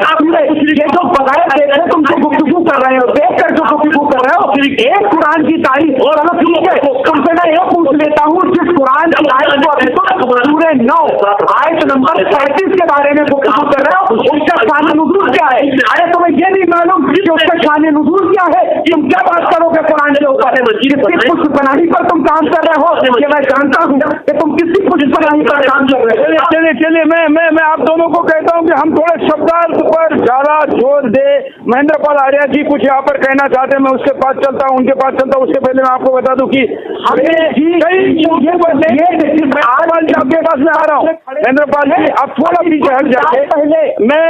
जो बगैर देखे तुमसे गुफ्तगू कर रहे हो, देख कर जो गुफ्तगू कर रहे हो, एक कुरान की तारीफ और अलग ठीक है। तुमसे मैं ये पूछ लेता हूँ, जिस कुरान की आयत को पूरे 9 आयत नंबर 37 के बारे में गुफ्तगू कर रहे हो, उसका शान नुज़ूल क्या है? अरे तुम्हें ये नहीं मालूम कि उसका शान नुज़ूल क्या है? तुम क्या बात करोगे कुरान के ऊपर? कुछ बनाही पर तुम काम कर रहे हो, ये मैं जानता हूँ कि तुम किसी कुछ बनाही पर काम कर रहे हो। चलिए मैं आप दोनों को कहता हूँ कि हम थोड़े शब्दार्थ पर ज्यादा जोर दे। महेंद्रपाल आर्य जी कुछ यहाँ पर कहना चाहते हैं, मैं उसके पास चलता हूँ, उनके पास चलता हूँ। उसके पहले मैं आपको बता दूं कि हमने आपके पास में आ रहा हूँ महेंद्रपाल जी, आप थोड़ा पीछे हट जाए। पहले मैं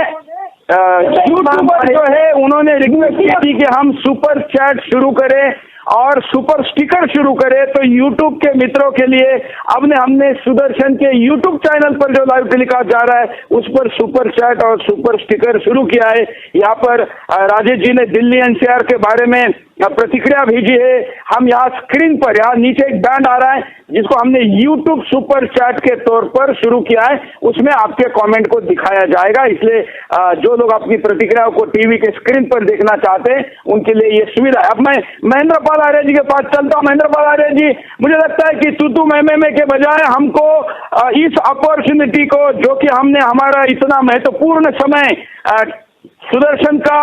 यूट्यूबर जो है उन्होंने रिक्वेस्ट की थी कि हम सुपर चैट शुरू करें और सुपर स्टिकर शुरू करें, तो यूट्यूब के मित्रों के लिए हमने सुदर्शन के यूट्यूब चैनल पर जो लाइव टेलीकास्ट जा रहा है उस पर सुपर चैट और सुपर स्टिकर शुरू किया है। यहाँ पर राजेश जी ने दिल्ली एनसीआर के बारे में प्रतिक्रिया भेजी है। हम यहाँ स्क्रीन पर, यहाँ नीचे एक बैंड आ रहा है जिसको हमने यूट्यूब सुपर चैट के तौर पर शुरू किया है, उसमें आपके कमेंट को दिखाया जाएगा। इसलिए जो लोग अपनी प्रतिक्रियाओं को टीवी के स्क्रीन पर देखना चाहते हैं उनके लिए ये सुविधा है। अब मैं महेंद्रपाल आर्य जी के पास चलता हूँ। महेंद्रपाल आर्य जी, मुझे लगता है कि तू मैं के बजाय हमको इस अपॉर्चुनिटी को, जो कि हमने हमारा इतना महत्वपूर्ण समय सुदर्शन का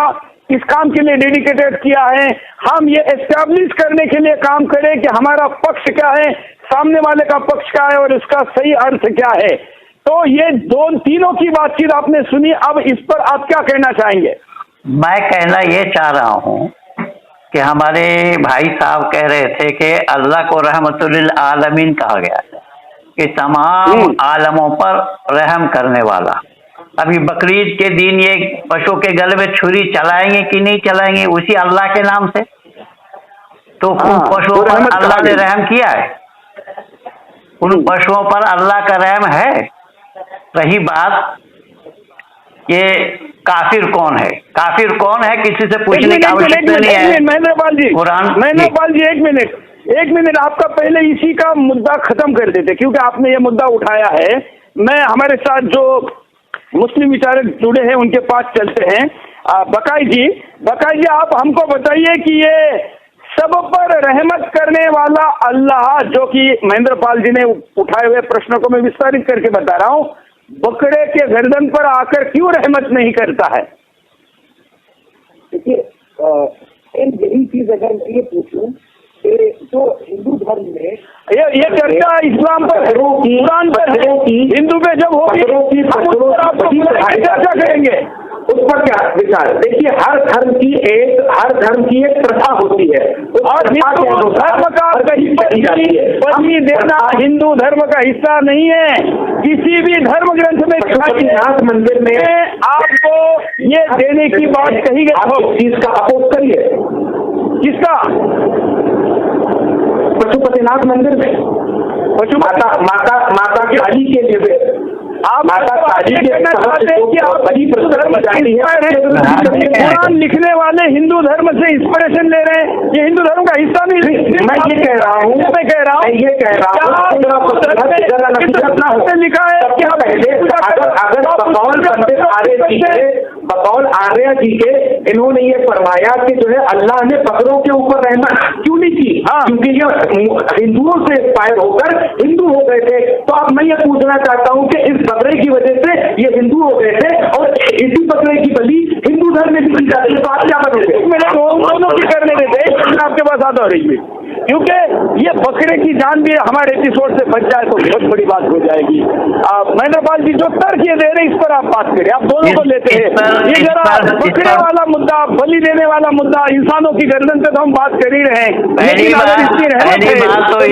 इस काम के लिए डेडिकेटेड किया है, हम ये एस्टैब्लिश करने के लिए काम करें कि हमारा पक्ष क्या है, सामने वाले का पक्ष क्या है और इसका सही अर्थ क्या है। तो ये तीनों की बातचीत आपने सुनी, अब इस पर आप क्या कहना चाहेंगे? मैं कहना ये चाह रहा हूँ कि हमारे भाई साहब कह रहे थे कि अल्लाह को रहमतुल आलमीन कहा गया है, कि तमाम आलमों पर रहम करने वाला। अभी बकरीद के दिन ये पशु के गले में छुरी चलाएंगे कि नहीं चलाएंगे उसी अल्लाह के नाम से? तो उन पशुओं पर अल्लाह ने रहम किया है? उन पशुओं पर अल्लाह का रहम है? रही बात ये काफिर कौन है, काफिर कौन है, किसी से पूछने की आवश्यकता नहीं है। महेंद्रपाल जी एक मिनट आपका पहले इसी का मुद्दा खत्म कर देते, क्योंकि आपने ये मुद्दा उठाया है। मैं हमारे साथ जो मुस्लिम विचारक जुड़े हैं उनके पास चलते हैं। बकाई जी आप हमको बताइए कि ये सब पर रहमत करने वाला अल्लाह, जो कि महेंद्रपाल जी ने उठाए हुए प्रश्नों को मैं विस्तारित करके बता रहा हूँ, बकरे के गर्दन पर आकर क्यों रहमत नहीं करता है? देखिए, यही चीज अगर मैं ये पूछूं कि जो हिंदू धर्म में ये चर्चा इस्लाम पर, कुरान पर, हिंदू पे जब होगी चर्चा करेंगे, उस पर क्या विचार? देखिए, हर धर्म की एक प्रथा होती है और हिंदू धर्म का कहीं देना हिंदू धर्म का हिस्सा नहीं है। किसी भी धर्म ग्रंथ में नाथ मंदिर में आपको ये देने की बात कही गई हो, चीज का अपोज करिए। किसका? पशुपतिनाथ मंदिर में माता काली के लिए आप माता काली के कुरान लिखने वाले हिंदू धर्म से इंस्पिरेशन ले रहे हैं, ये हिंदू धर्म का हिस्सा नहीं। मैं ये कह रहा हूँ लिखा है क्या? पहले अगर बकौल आर्य जी के इन्होंने ये फरमाया कि जो है अल्लाह ने बकरों के ऊपर रहमत क्यों नहीं की? क्योंकि ये हिंदुओं से इंस्पायर होकर हिंदू हो गए थे। तो अब मैं ये पूछना चाहता हूँ कि इस बकरे की वजह से ये हिंदू हो गए थे और इसी बकरे की बलि हिंदू धर्म में भी दी जाती है, तो आप क्या करोगे? मैंने दोनों की करने देते, आपके पास आता हो रही है। क्योंकि ये बकरे की जान भी हमारे एपिसोड से बच जाए तो बहुत बड़ी बात हो जाएगी। महेंद्रपाल जी जो तर्क ये दे रहे हैं इस पर आप बात करें, आप दोनों को लेते हैं। ये जरा बकरे वाला मुद्दा, बलि देने वाला मुद्दा, इंसानों की गर्दन पे तो हम बात कर ही रहे हैं, लेकिन अगर इसकी रहमत है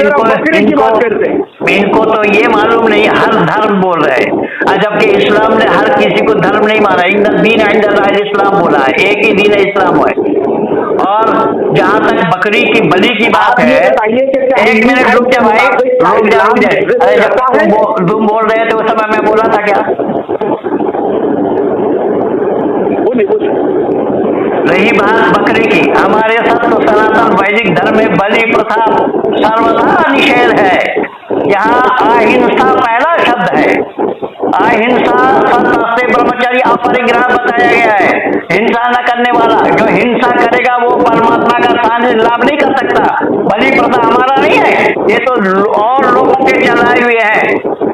तो बकरे की बात करते हैं। इनको तो ये मालूम नहीं, हर धर्म बोल रहे हैं, जबकि इस्लाम ने हर किसी को धर्म नहीं माना। दीन इस्लाम बोला है, एक ही दीन इस्लाम है। और जहाँ तक बकरी की बलि की बात है, एक मिनट रुक जा भाई, रुक जाए। अरे जब तुम बोल रहे थे उस समय मैं बोला था क्या? रही बात बकरी की, हमारे सत्य सनातन वैदिक धर्म में बलि प्रथा सर्वथा निषेध है। यहाँ अहिंसा पहला शब्द है। अहिंसा सत्य ब्रह्मचर्य अपरिग्रह बताया गया है। हिंसा न करने वाला, जो हिंसा करेगा वो परमात्मा का सानिध्य लाभ नहीं कर सकता। बलि प्रथा हमारा नहीं है, ये तो और लोगों के चलाए हुए हैं।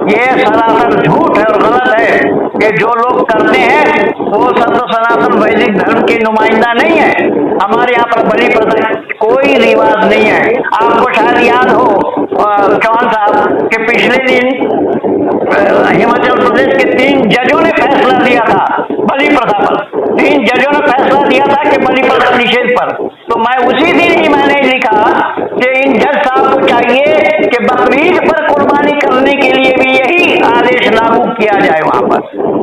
ये सरासर झूठ है और गलत है कि जो लोग करते हैं वो सत्य सनातन वैदिक धर्म के नुमाइंदा नहीं है। हमारे यहाँ पर बलि प्रथा कोई रिवाज नहीं है। आपको शायद याद हो चौहान साहब के पिछले दिन हिमाचल प्रदेश के 3 जजों ने फैसला दिया था बलि प्रथा पर। 3 जजों ने फैसला दिया था कि बलि प्रथा निषेध पर। तो मैं उसी दिन ही मैंने लिखा कि इन जज साहब को चाहिए कि बकरीद पर कुर्बानी करने के लिए भी यही आदेश लागू किया जाए वहां पर।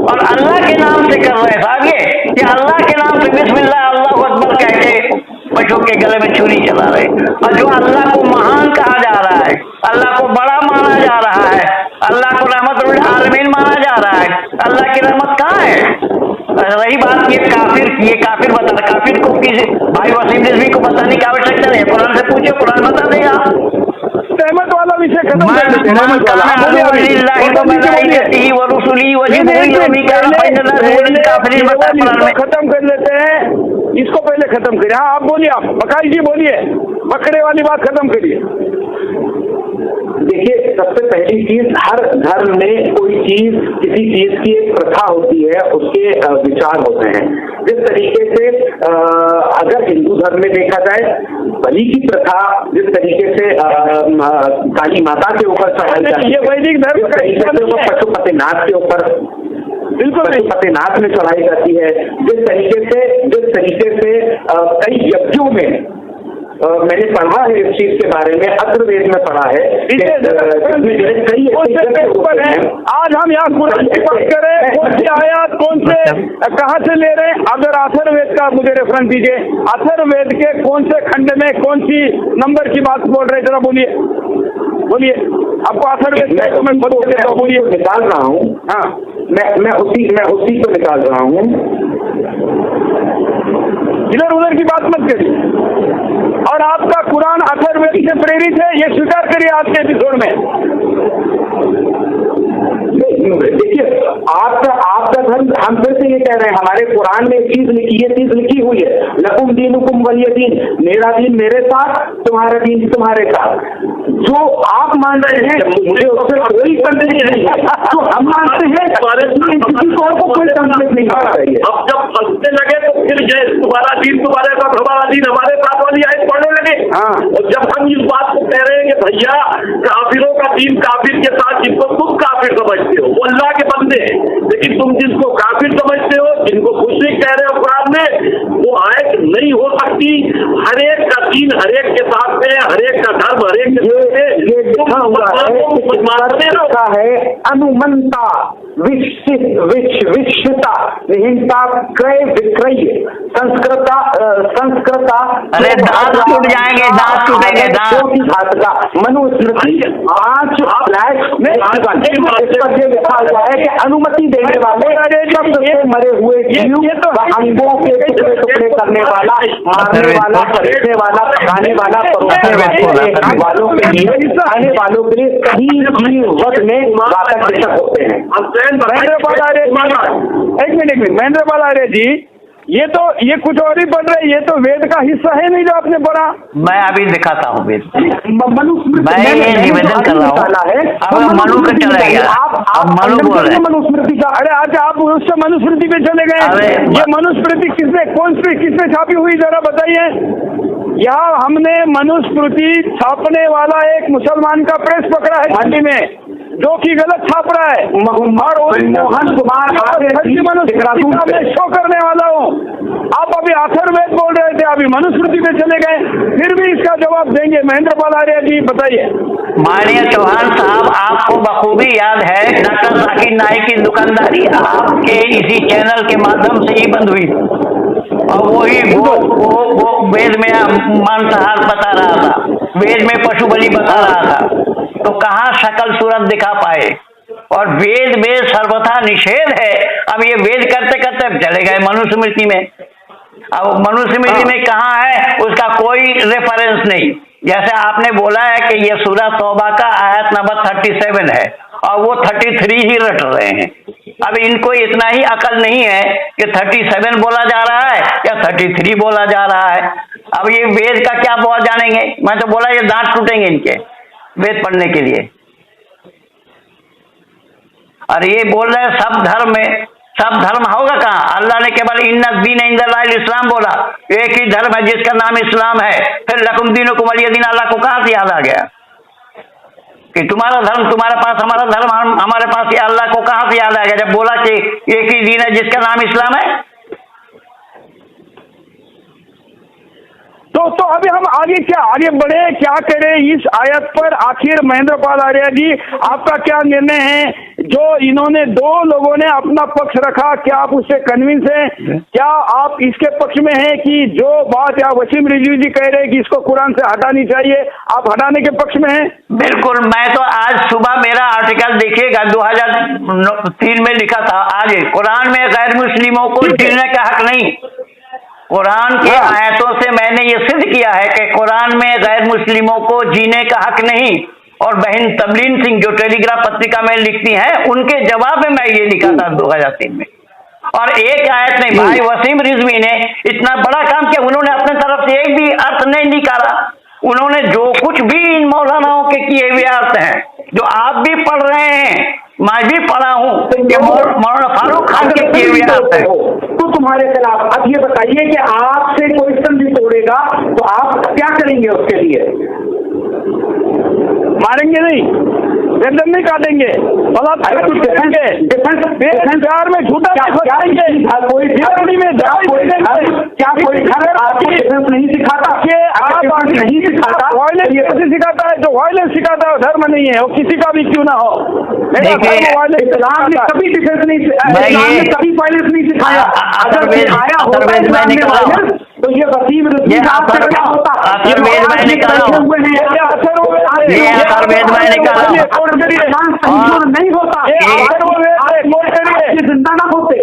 और अल्लाह के नाम से कर रहे साहब ये कि अल्लाह के नाम से बिस्मिल्लाह अल्लाहु अकबर कह के पशु के गले में छुरी चला रहे। और जो अल्लाह को महान कहा जा रहा है, अल्लाह को बड़ा माना जा रहा है, अल्लाह को रहमतुल आलमीन माना जा रहा है, अल्लाह की रहमत कहाँ है? रही बात ये काफिर बता, काफिर को किसी भाई वसीम रिजवी को बताने की आवश्यकता नहीं है। कुरान से पूछो, कुरान बता देगा। रहमत वाला विषय खत्म कर देते हैं। खत्म कर लेते हैं, इसको पहले खत्म करिए। हाँ आप बोलिए, आप बकारी जी बोलिए, बकरे वाली बात खत्म करिए। देखिए, सबसे पहली चीज, हर धर्म में कोई चीज, किसी चीज की एक प्रथा होती है, उसके विचार होते हैं। जिस तरीके से अगर हिंदू धर्म में देखा जाए, बलि की प्रथा जिस तरीके से काली माता के ऊपर चढ़ाई जाती है, ये वैदिक धर्म पशुपतिनाथ के ऊपर, बिल्कुल पशुपतिनाथ में चढ़ाई जाती है। जिस तरीके से कई यज्ञों में मैंने पढ़ा है इस चीज के बारे में, अथर्ववेद में पढ़ा है। आज हम यहाँ कुरान की बात करें, कौन सी आयत, कौन से कहाँ से ले रहे हैं? अगर अथर्ववेद का मुझे रेफरेंस दीजिए, अथर्ववेद के कौन से खंड में कौन सी नंबर की बात बोल रहे, जरा बोलिए आपको अथर्ववेद तो मैं बोलिए, निकाल रहा हूँ। हाँ, मैं उसी को निकाल रहा हूँ। इधर उधर की बात मत करिए। और आपका कुरान अथर्ववेद से प्रेरित है, ये स्वीकार करिए आज के एपिसोड में। देखिए, आपका धर्म, हम फिर से ये कह रहे हैं, हमारे कुरान में ये चीज लिखी हुई है, लकुम दीनुकुम वलिय दीन, मेरा दीन मेरे साथ, तुम्हारा दीन तुम्हारे साथ। जो आप मान रहे हैं मुझे उससे कोई कंफ्लिक्ट नहीं है, तो हम मानते हैं किसी और को कोई कंफ्लिक्ट नहीं होना चाहिए। अब जब फंसने लगे तो फिर तुम्हारा दीन तुम्हारे साथ, हमारा दीन हमारे साथ वाली आयत पढ़ने लगे। और जब हम इस बात को कह रहे हैं कि भैया काफिरों का दीन काफिर के साथ, जिनको तुम काफिर समझते हो वो अल्लाह के बंदे हैं, लेकिन तुम जिसको काफिर समझते हो, जिनको मुश्रिक कह रहे हो कुरान में, वो आयत नहीं हो सकती। हरेक का दीन हरेक के साथ है, हरेक का धर्म हरेक के साथ है। ये लिखा हुआ है अनुमंता विश्वता हिंसा क्रय विक्रय संस्कृता। अरे दांत टूट जाएंगे, दांत टूटेंगे, दांत। मनुस्मृति 5 पर लिखा हुआ है कि अनुमति देने वाले मरे हुए जीव, अंगों के टुकड़े टुकड़े करने वाला, मारने वाला, खरीदने वाला, पकाने वाला, परोसने वालों के लिए, आने वालों के लिए कहीं भी वक्त में घातक शिक्षक होते हैं। महेंद्रपाल आर्य जी, ये कुछ और ही पढ़ रहे, ये तो वेद का हिस्सा है नहीं जो आपने पढ़ा। मैं अभी दिखाता हूँ वेद, मनुस्मृति मैं ये निवेदन कर रहा हूँ। अब मनु का चला गया, अब मनु बोल रहे हैं। मनुस्मृति का, अरे आज आप उससे मनुस्मृति पे चले गए। ये मनुस्मृति किसने छापी हुई जरा बताइए। यहाँ हमने मनुस्मृति छापने वाला एक मुसलमान का प्रेस पकड़ा है दिल्ली में, जो कि गलत छाप रहा है। और मोहन कुमार में शो करने वाला हूँ। आप अभी अथर्ववेद बोल रहे थे, अभी मनुस्मृति पे चले गए, फिर भी इसका जवाब देंगे महेंद्र पाल आर्य जी, बताइए। माननीय चौहान साहब, आपको बखूबी याद है डॉक्टर जाकिर नाइक की दुकानदारी आपके इसी चैनल के माध्यम से ही बंद हुई, और वही वो वेद में मांसाहार बता रहा था, वेद में पशु बलि बता रहा था, तो कहाँ शकल सूरत दिखा पाए। और वेद में सर्वथा निषेध है। अब ये वेद करते करते चले गए मनुस्मृति में। अब मनुस्मृति में कहाँ है, उसका कोई रेफरेंस नहीं। जैसे आपने बोला है कि ये सूरह तौबा का आयत नंबर 37 है, और वो 33 ही रट रहे हैं। अब इनको इतना ही अकल नहीं है कि 37 बोला जा रहा है या 33 बोला जा रहा है। अब ये वेद का क्या बहुत जानेंगे। मैं तो बोला ये दांत टूटेंगे इनके वेद पढ़ने के लिए। और ये बोल रहे हैं सब धर्म होगा कहाँ। अल्लाह ने केवल इन्ना दीन इंदल्लाहिल इस्लाम बोला, एक ही धर्म है जिसका नाम इस्लाम है। फिर लकुम दीनुकुम वलिय दीन, अल्लाह को कहाँ से याद आ गया कि तुम्हारा धर्म तुम्हारे पास, हमारा धर्म हमारे पास, ये अल्लाह को कहाँ से याद आ गया जब बोला कि एक ही दीन है जिसका नाम इस्लाम है। तो अभी हम आगे बढ़े, क्या करें इस आयत पर। आखिर महेंद्र पाल आर्य जी, आपका क्या निर्णय है। जो इन्होंने दो लोगों ने अपना पक्ष रखा, क्या आप उससे कन्विंस हैं? क्या आप इसके पक्ष में हैं कि जो बात या वसीम रिजवी जी कह रहे हैं कि इसको कुरान से हटानी चाहिए, आप हटाने के पक्ष में हैं? बिल्कुल। मैं तो आज सुबह मेरा आर्टिकल देखिएगा 2003 में लिखा था, आज कुरान में गैर मुस्लिमों को जीने का हक नहीं। कुरान के आयतों से मैंने ये सिद्ध किया है कि कुरान में गैर मुस्लिमों को जीने का हक नहीं। और बहन तबलीन सिंह जो टेलीग्राफ पत्रिका में लिखती हैं, उनके जवाब में मैं ये लिखा था 2003 में। और एक आयत नहीं, भाई वसीम रिजवी ने इतना बड़ा काम किया, उन्होंने अपने तरफ से एक भी अर्थ नहीं निकाला। उन्होंने जो कुछ भी इन मौलानाओं के किए हुए अर्थ हैं, जो आप भी पढ़ रहे हैं, मैं भी पढ़ा हूँ, ये मौलाना फारूक खान के किए हुए अर्थ हैं। तो तुम्हारे खिलाफ अब ये बताइए कि आपसे कोई संधि तोड़ेगा तो आप क्या करेंगे उसके लिए? मारेंगे नहीं, गर्दन नहीं काटेंगे, प्यार में झूठा कोई घर आपको डिफेंस नहीं सिखाता नहीं सिखाता, वायलेंस कैसे सिखाता है? जो वायलेंस सिखाता है धर्म नहीं है, वो किसी का भी क्यों ना हो। इस्लाम ने कभी डिफेंस नहीं, इस्लाम ने कभी वायलेंस नहीं सिखाया। अगर सिखाया होता तो ये वसीम क्या होता? नहीं होता, जिंदा ना होते।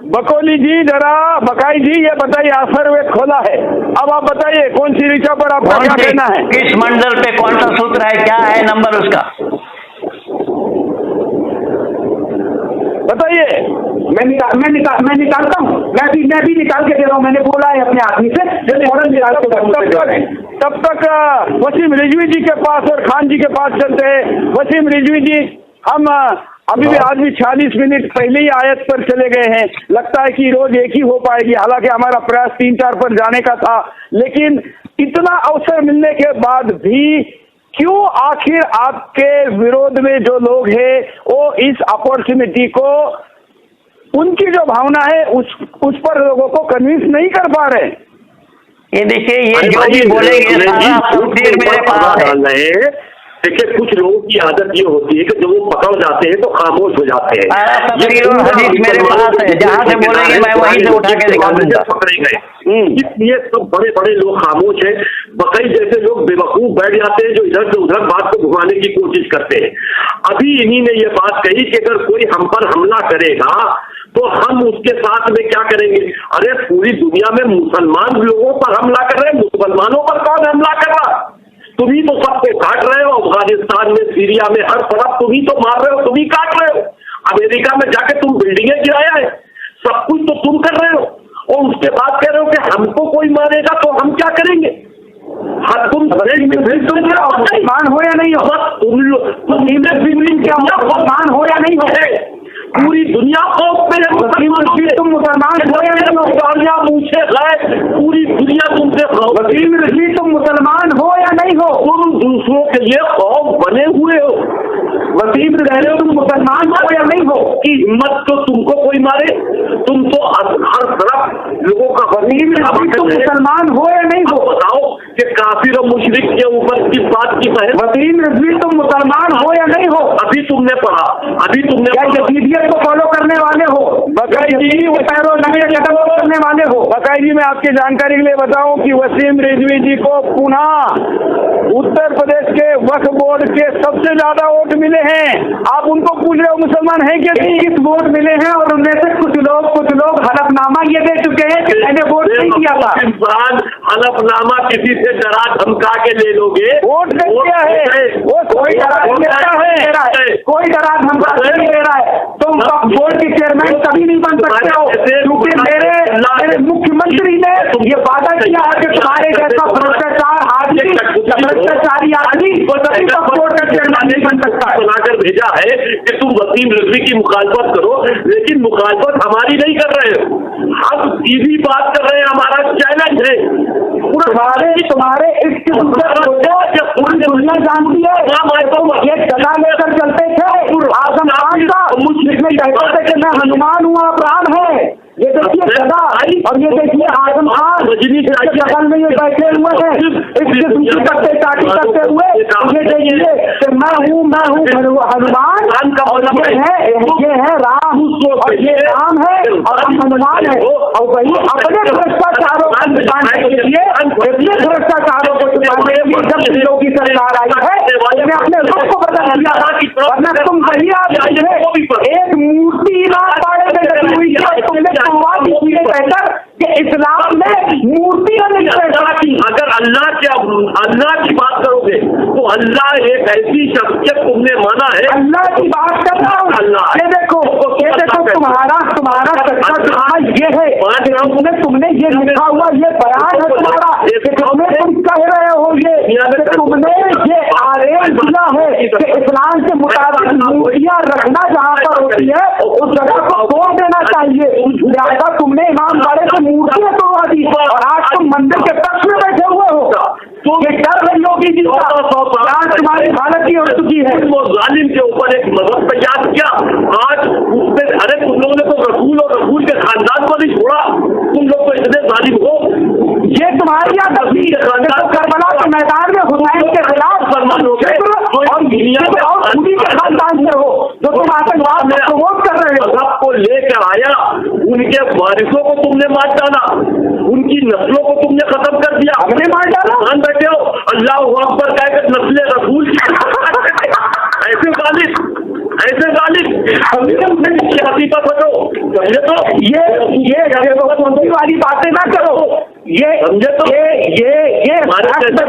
बकोली जी, जरा बकाई जी, ये बताइए, अथर्ववेद खोला है, अब आप बताइए कौन सी ऋचा पर आपका क्या कहना है? किस मंडल पे कौन सा सूत्र है, क्या है नंबर उसका बताइए। मैं निकालता हूँ, मैं भी निकाल के दे रहा हूँ। मैंने बोला है अपने आदमी से, तब तक वसीम रिजवी जी के पास और खान जी के पास चलते हैं। वसीम रिजवी जी, हम अभी भी आज भी 46 मिनट पहले ही आयत पर चले गए हैं। लगता है कि रोज एक ही हो पाएगी, हालांकि हमारा प्रयास 3-4 पर जाने का था, लेकिन इतना अवसर मिलने के बाद भी क्यों आखिर आपके विरोध में जो लोग हैं वो इस अपॉर्चुनिटी को, उनकी जो भावना है उस पर लोगों को कन्विंस नहीं कर पा रहे? ये देखिए, ये जो भी बोलेंगे सारा तफसीर मेरे पास है। देखिए, कुछ लोगों की आदत ये होती है कि जब वो पकड़ जाते हैं तो खामोश हो जाते हैं। हदीस मेरे पास है, जहाँ से बोलेंगे मैं वहीं से उठा के दिखा दूंगा। पकड़े गए, इसलिए सब बड़े बड़े लोग खामोश हैं। बकई जैसे लोग बेवकूफ बैठ जाते हैं जो इधर से उधर बात को घुमाने की कोशिश करते हैं। अभी इन्हीं ने ये बात कही कि अगर कोई हम पर हमला करेगा तो हम उसके साथ में क्या करेंगे। अरे पूरी दुनिया में मुसलमान लोगों पर हमला कर रहे हैं, मुसलमानों पर कौन हमला कर रहा? तुम ही तो सबको काट रहे हो, अफगानिस्तान में, सीरिया में, हर तरफ तुम ही तो मार रहे हो, तुम ही काट रहे हो। अमेरिका में जाके तुम बिल्डिंगें गिराया है, सब कुछ तो तुम कर रहे हो। और उसके बाद कह रहे हो कि हमको कोई मारेगा तो हम क्या करेंगे? हाँ, तुम मुसलमान हो या नहीं हो? तुम क्या मुसलमान हो या नहीं हो? पूरी दुनिया खौफ में है। तुम मुसलमान हो या नहीं हो? पूछे गए पूरी दुनिया तुमसे खौफ। वसीम रशीद तुम मुसलमान हो या नहीं हो? तुम दूसरों के लिए खौफ बने हुए हो। वसीम रशीद तुम मुसलमान हो या नहीं हो? की हिम्मत तो तुमको कोई मारे, तुम तो हर तरफ लोगों का वसीम रशीद तुम मुसलमान हो या नहीं हो? बताओ कि काफिर और मुशरिक के ऊपर किस बात की बहस? वसीम रशीद तुम मुसलमान हो या नहीं हो? अभी तुमने पढ़ा, अभी तुमने यजीदियत को फॉलो करने वाले हो? करने वाले हो? बकाई जी मैं आपकी जानकारी के लिए बताऊं कि वसीम रिजवी जी को पुनः उत्तर प्रदेश के वक्फ बोर्ड के सबसे ज्यादा वोट मिले हैं। आप उनको पूछ रहे हो मुसलमान है कि नहीं? 21 वोट मिले हैं और उनमें से कुछ लोग हलफनामा ये दे चुके हैं कि मैंने वोट नहीं किया था। इंसान हलफनामा किसी से डरा धमका के ले लोगे? वोट नहीं किया है, वो कोई डरा कोई डरा धमका नहीं दे रहा है। तुम बोर्ड के चेयरमैन कभी नहीं बन सकते हो, क्योंकि मेरे मुख्यमंत्री ने ये वादा किया है कि तुम्हारे जैसा भ्रष्टाचारी आदमी बोर्ड का चेयरमैन नहीं बन सकता है। बनाकर भेजा है कि तुम वसीम रिजवी की मुखालफत करो, लेकिन मुखालफत हमारी नहीं कर रहे हो, हम सीधी बात कर रहे हैं। हमारा चैलेंज है तुम्हारे इस किस्म से पूरी दुनिया जानती है। ये गदा लेकर चलते थे आजम खान का, जिसमें कहते थे कि मैं हनुमान हुआ प्राण है। ये देखिए गदा और ये देखिए आजम खान बगल में ये बैठे हुए हैं, इस किस्म की करते करते हुए ये देखिए कि मैं हूँ हनुमान, और ये है राम, और ये राम है और हम हनुमान है। और वही अपने भ्रष्टाचारों को छुपाने के लिए, अपने भ्रष्टाचारों को छुपाने के लिए जब दिलों की सरकार आई है उसने अपने रुख को बदल दिया। वरना तुम वही एक मूर्ति हुई तुमने बेहतर कि इस्लाम में मूर्तियां नहीं पैदा की। अगर अल्लाह की बात करोगे तो अल्लाह एक ऐसी शख्सियत तुमने माना है। अल्लाह की बात कर रहा हूँ। अल्लाह ये देखो तुम्हारा सच्चा ये है, तुमने ये लिखा हुआ ये बयान है तुम्हारा, तुम कह रहे हो ये तुमने ये आरेख दिया है कि इस्लाम के मुताबिक मूर्तियां रखना जहाँ पर होती है उस जगह को तोड़ देना चाहिए। लिहाजा तुमने इमाम बाड़े से मूर्तियां तोड़वा दी और आज तुम मंदिर के पक्ष में बैठे हुए हो। तो ये डर रही होगी जिसका आज तुम्हारी हालत ही हो चुकी है। जालिम के ऊपर एक मजहब पे याद किया, आज उससे अरे तुम लोगों ने तो रसूल और रसूल के खानदान को नहीं छोड़ा, तुम लोग तो इतने जालिम हो। ये तुम्हारी आदत थी, करबला के मैदान में हुसैन के खिलाफ फरमान हो गए और खुदी के खानदान से हो जो तुम आतंकवाद में प्रमोट कर रहे हो। सबको लेकर आया, उनके वारिसों को तुमने मार डाला, उनकी नस्लों को तुमने खत्म कर दिया। हमने मार डाला? मान बैठे हो अल्लाह अकबर कहकर नस्ले रसूल ऐसे गालिब ये वाली बातें ना करो, ये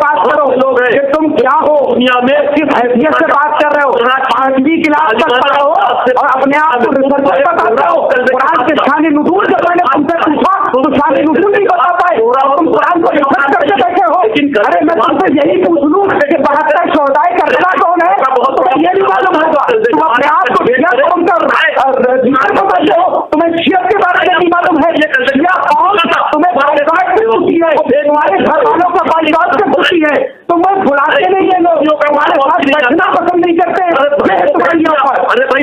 बात करो लोग तुम क्या हो दुनिया में, किस हैसियत से बात कर रहे हो? 5वीं क्लास तक पढ़े हो और अपने आप को रिसर्च बताते हो। कुरान के शान नुज़ूल जब मैंने तुमसे पूछा तो शान नुज़ूल नहीं बता पाए, तुम कुरान को रिसर्च करके बैठे हो। अरे मैं तुमसे यही पूछ लूं कि 72 शोहदाए करना कौन है, तो ये नहीं मालूम होगा। तुम अपने आप को तुम्हें शियत के बारे में नहीं मालूम है, तुम्हें तुम्हारे घर वालों का बाईकाट से खुशी है, तुम्हें बुलाते नहीं है लोग, तुम्हारे साथ बैठना पसंद नहीं करते। अरे भाई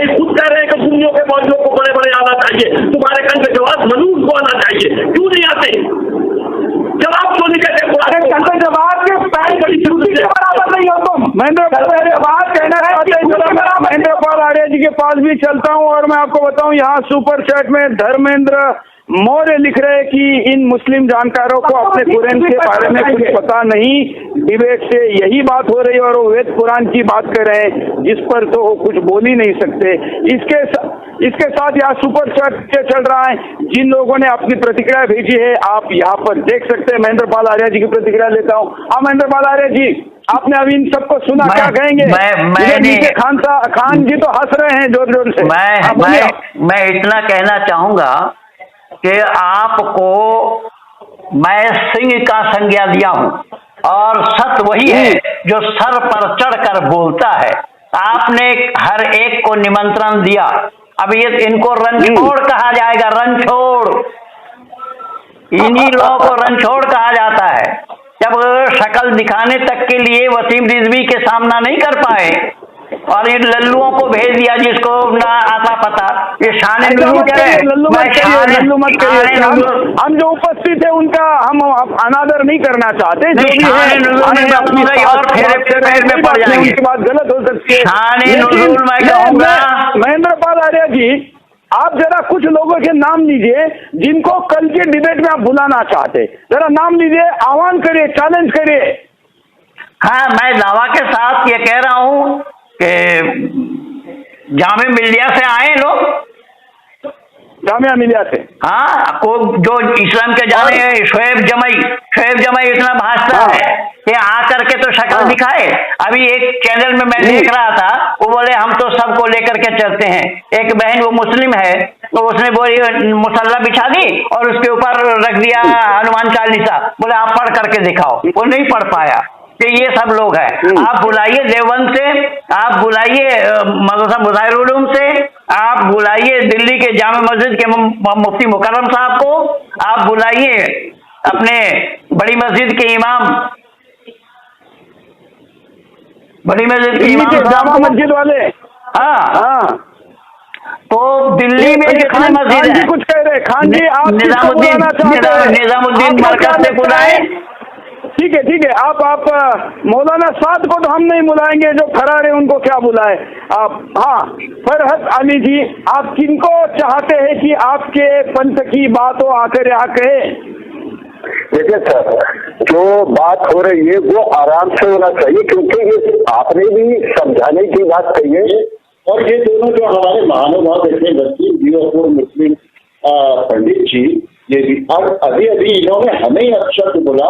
खुद कह रहे हैं कि सुन्नियों के मौजूद को बड़े बड़े आना चाहिए, तुम्हारे कल पे जवाब मनूज को आना चाहिए, क्यों नहीं आते? जवाब क्यों नहीं कहते? कल जवाब के पैर बड़ी श्रुति के बराबर नहीं हो तुम। बात कहना है महेंद्र पाल आर्य जी के पास भी चलता हूँ और मैं आपको बताऊं यहाँ सुपर चैट में धर्मेंद्र मौर्य लिख रहे कि इन मुस्लिम जानकारों को अपने कुरान के बारे में कुछ पता नहीं, डिबेट से यही बात हो रही है और वो वेद कुरान की बात कर रहे हैं जिस पर तो वो कुछ बोल ही नहीं सकते। इसके साथ यहाँ सुपर चैट चल रहा है, जिन लोगों ने अपनी प्रतिक्रिया भेजी है आप यहाँ पर देख सकते हैं। महेंद्र पाल आर्य जी की प्रतिक्रिया लेता हूँ। हाँ महेंद्र पाल आर्य जी, आपने अभी इन सबको सुना, क्या कहेंगे? खान जी तो हंस रहे हैं जोर जोर से। मैं इतना कहना चाहूंगा कि आपको मैं सिंह का संज्ञा दिया हूं और सत्य वही है जो सर पर चढ़कर बोलता है। आपने हर एक को निमंत्रण दिया। अब ये इनको रंछोड़ कहा जाएगा, रंछोड़। इन्हीं लोगों को रंछोड़ कहा जाता है। जब शक्ल दिखाने तक के लिए वसीम रिजवी के सामना नहीं कर पाए और इन लल्लुओं को भेज दिया जिसको ना आता पता। ये शाने लल्लू मत करिए। हम जो उपस्थित है उनका हम अनादर नहीं करना चाहते। जो भी है अपनी और फेर में पड़ जाएंगे, उनकी बात गलत हो सकती है। शाने नुज़ूल मैं कहूँगा। महेंद्र पाल आर्य जी, आप जरा कुछ लोगों के नाम लीजिए जिनको कल के डिबेट में आप बुलाना चाहते। जरा नाम लीजिए, आह्वान करिए, चैलेंज करिए। हाँ, मैं दावा के साथ ये कह रहा हूँ कि जामिया मिल्लिया से आए लोग, जामिया मिल्लिया से। हाँ, को जो इस्लाम के जाने हैं, शोएब जमाई इतना भाषता है कि आकर के तो शक्ल दिखाए। अभी एक चैनल में मैं देख रहा था, वो बोले हम तो सबको लेकर के चलते हैं। एक बहन वो मुस्लिम है, तो उसने बोली मुसल्ला बिछा दी और उसके ऊपर रख दिया हनुमान चालीसा, बोले आप पढ़ करके दिखाओ। वो नहीं पढ़ पाया। कि ये सब लोग हैं। आप बुलाइए देवबंद से, आप बुलाइए मदरसा मुज़ाहिरुल उलूम से, आप बुलाइए दिल्ली के जामा मस्जिद के मुफ्ती मुकर्रम साहब को, आप बुलाइए अपने बड़ी मस्जिद के इमाम, बड़ी मस्जिद के इमाम जामा मस्जिद वाले। हाँ, तो दिल्ली में जितने मस्जिद है, कुछ कह रहे खान जी, आप निजामुद्दीन मरकज से बुलाए। ठीक है, आप मौलाना साद को तो हम नहीं बुलाएंगे, जो फरार है उनको क्या बुलाए आप। हाँ, फरहत अली जी, आप किनको चाहते हैं कि आपके पंथ की बात हो आकर यहाँ कहे? देखिए सर, जो बात हो रही है वो आराम से होना चाहिए, क्योंकि ये आपने भी समझाने की बात कही है। और ये दोनों जो हमारे महानुभाव बैठे वसीम जी और पूर्व मुस्लिम पंडित जी, ये भी अभी इन्होंने हमें अपशब्द बोला।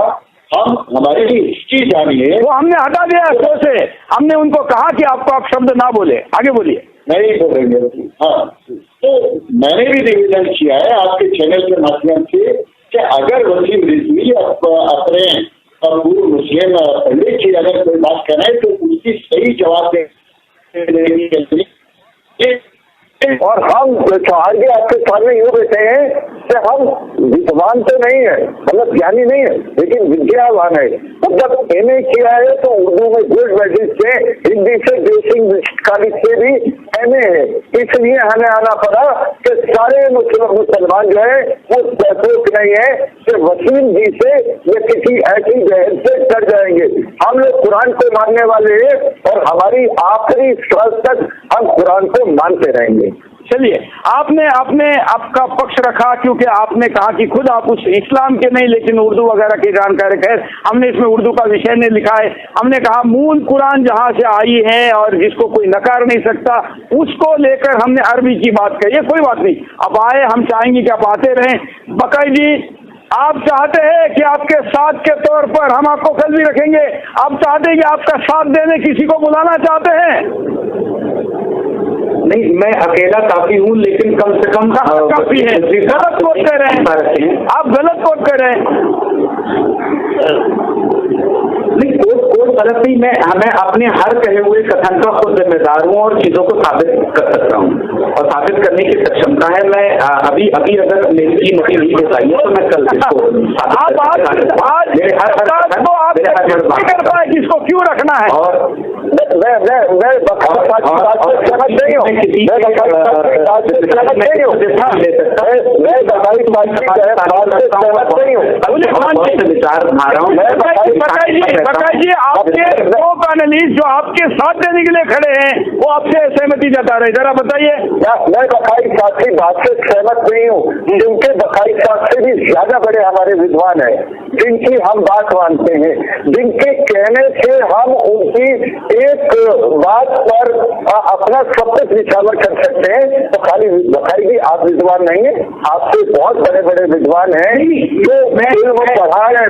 हम हमारी हिस्ट्री जानिए, वो हमने हटा दिया शो से। हमने उनको कहा कि आपको आप शब्द ना बोले, आगे बोलिए। नहीं बोलेंगे। हाँ, तो मैंने भी निवेदन किया है आपके चैनल के माध्यम से कि अगर वसीम रिजवी अपने पूर्व मुस्लिम पंडित जी अगर कोई बात करें तो उसकी सही जवाब देने के लिए। और हम चौहान जी आपके सामने यूँ बैठे हैं कि हम विद्वान तो नहीं है, मतलब ज्ञानी नहीं है, लेकिन विद्यावान है। मतलब एमए किया है तो उर्दू में गोल्ड मेडल से, हिंदी से बेसिक कॉलेज से भी एमए है। इसलिए हमें आना पड़ा कि सारे मुसलमान जो है वो सोच नहीं है कि वसीम जी से या किसी ऐसी जहर से डर जाएंगे। हम लोग कुरान को मानने वाले हैं और हमारी आखिरी श्वास तक हम कुरान को मानते रहेंगे। चलिए, आपने आपका पक्ष रखा, क्योंकि आपने कहा कि खुद आप उस इस्लाम के नहीं लेकिन उर्दू वगैरह की जानकारी। खैर, हमने इसमें उर्दू का विषय नहीं लिखा है। हमने कहा मूल कुरान जहां से आई है और जिसको कोई नकार नहीं सकता, उसको लेकर हमने अरबी की बात कही है। कोई बात नहीं, अब आए, हम चाहेंगे कि आप आते रहें। बकाई जी, आप चाहते हैं कि आपके साथ के तौर पर हम आपको कल भी रखेंगे। आप चाहते हैं कि आपका साथ देने किसी को बुलाना चाहते हैं? नहीं, मैं अकेला काफी हूँ, लेकिन कम से कम काफी है। गलत कोट कर रहे हैं आप, गलत कोट कर रहे हैं। नहीं, कोट गलत नहीं। मैं अपने हर कहे हुए कथन का खुद जिम्मेदार हूँ और चीजों को साबित कर सकता हूँ और साबित करने की सक्षमता है। मैं अभी अगर मेरी कीमत नहीं बताई है तो मैं कल किसको क्यों रखना है। और मैं समझ नहीं हूँ, विचारधाराओं जी, आपके दो पैनलिस्ट जो आपके साथ देने के लिए खड़े हैं वो आपसे सहमति जता रहे, जरा बताइए। मैं बखाई साथ की बात से सहमत नहीं हूँ, क्योंकि बखाई साथ से भी ज्यादा बड़े हमारे विद्वान है। जिनकी हम बात मानते हैं, जिनके कहने से हम उनकी एक बात पर अपना सब कुछ निछावर कर सकते हैं, तो खाली बताइए आप विद्वान नहीं है, आपसे बहुत बड़े बड़े विद्वान हैं जो पढ़ा रहे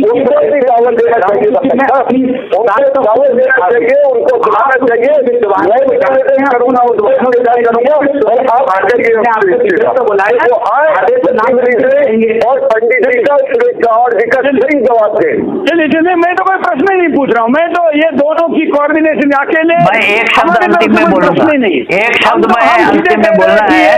उनको भी दावत देना चाहिए, उनको सुनाना चाहिए। और पंडित जी का और सही जवाब दे। चलिए मैं तो कोई प्रश्न ही नहीं पूछ रहा हूँ, मैं तो ये दोनों की कोऑर्डिनेशन अकेले एक शब्द अंतिम में बोलूंगा, एक शब्द में अंतिम में बोलना है।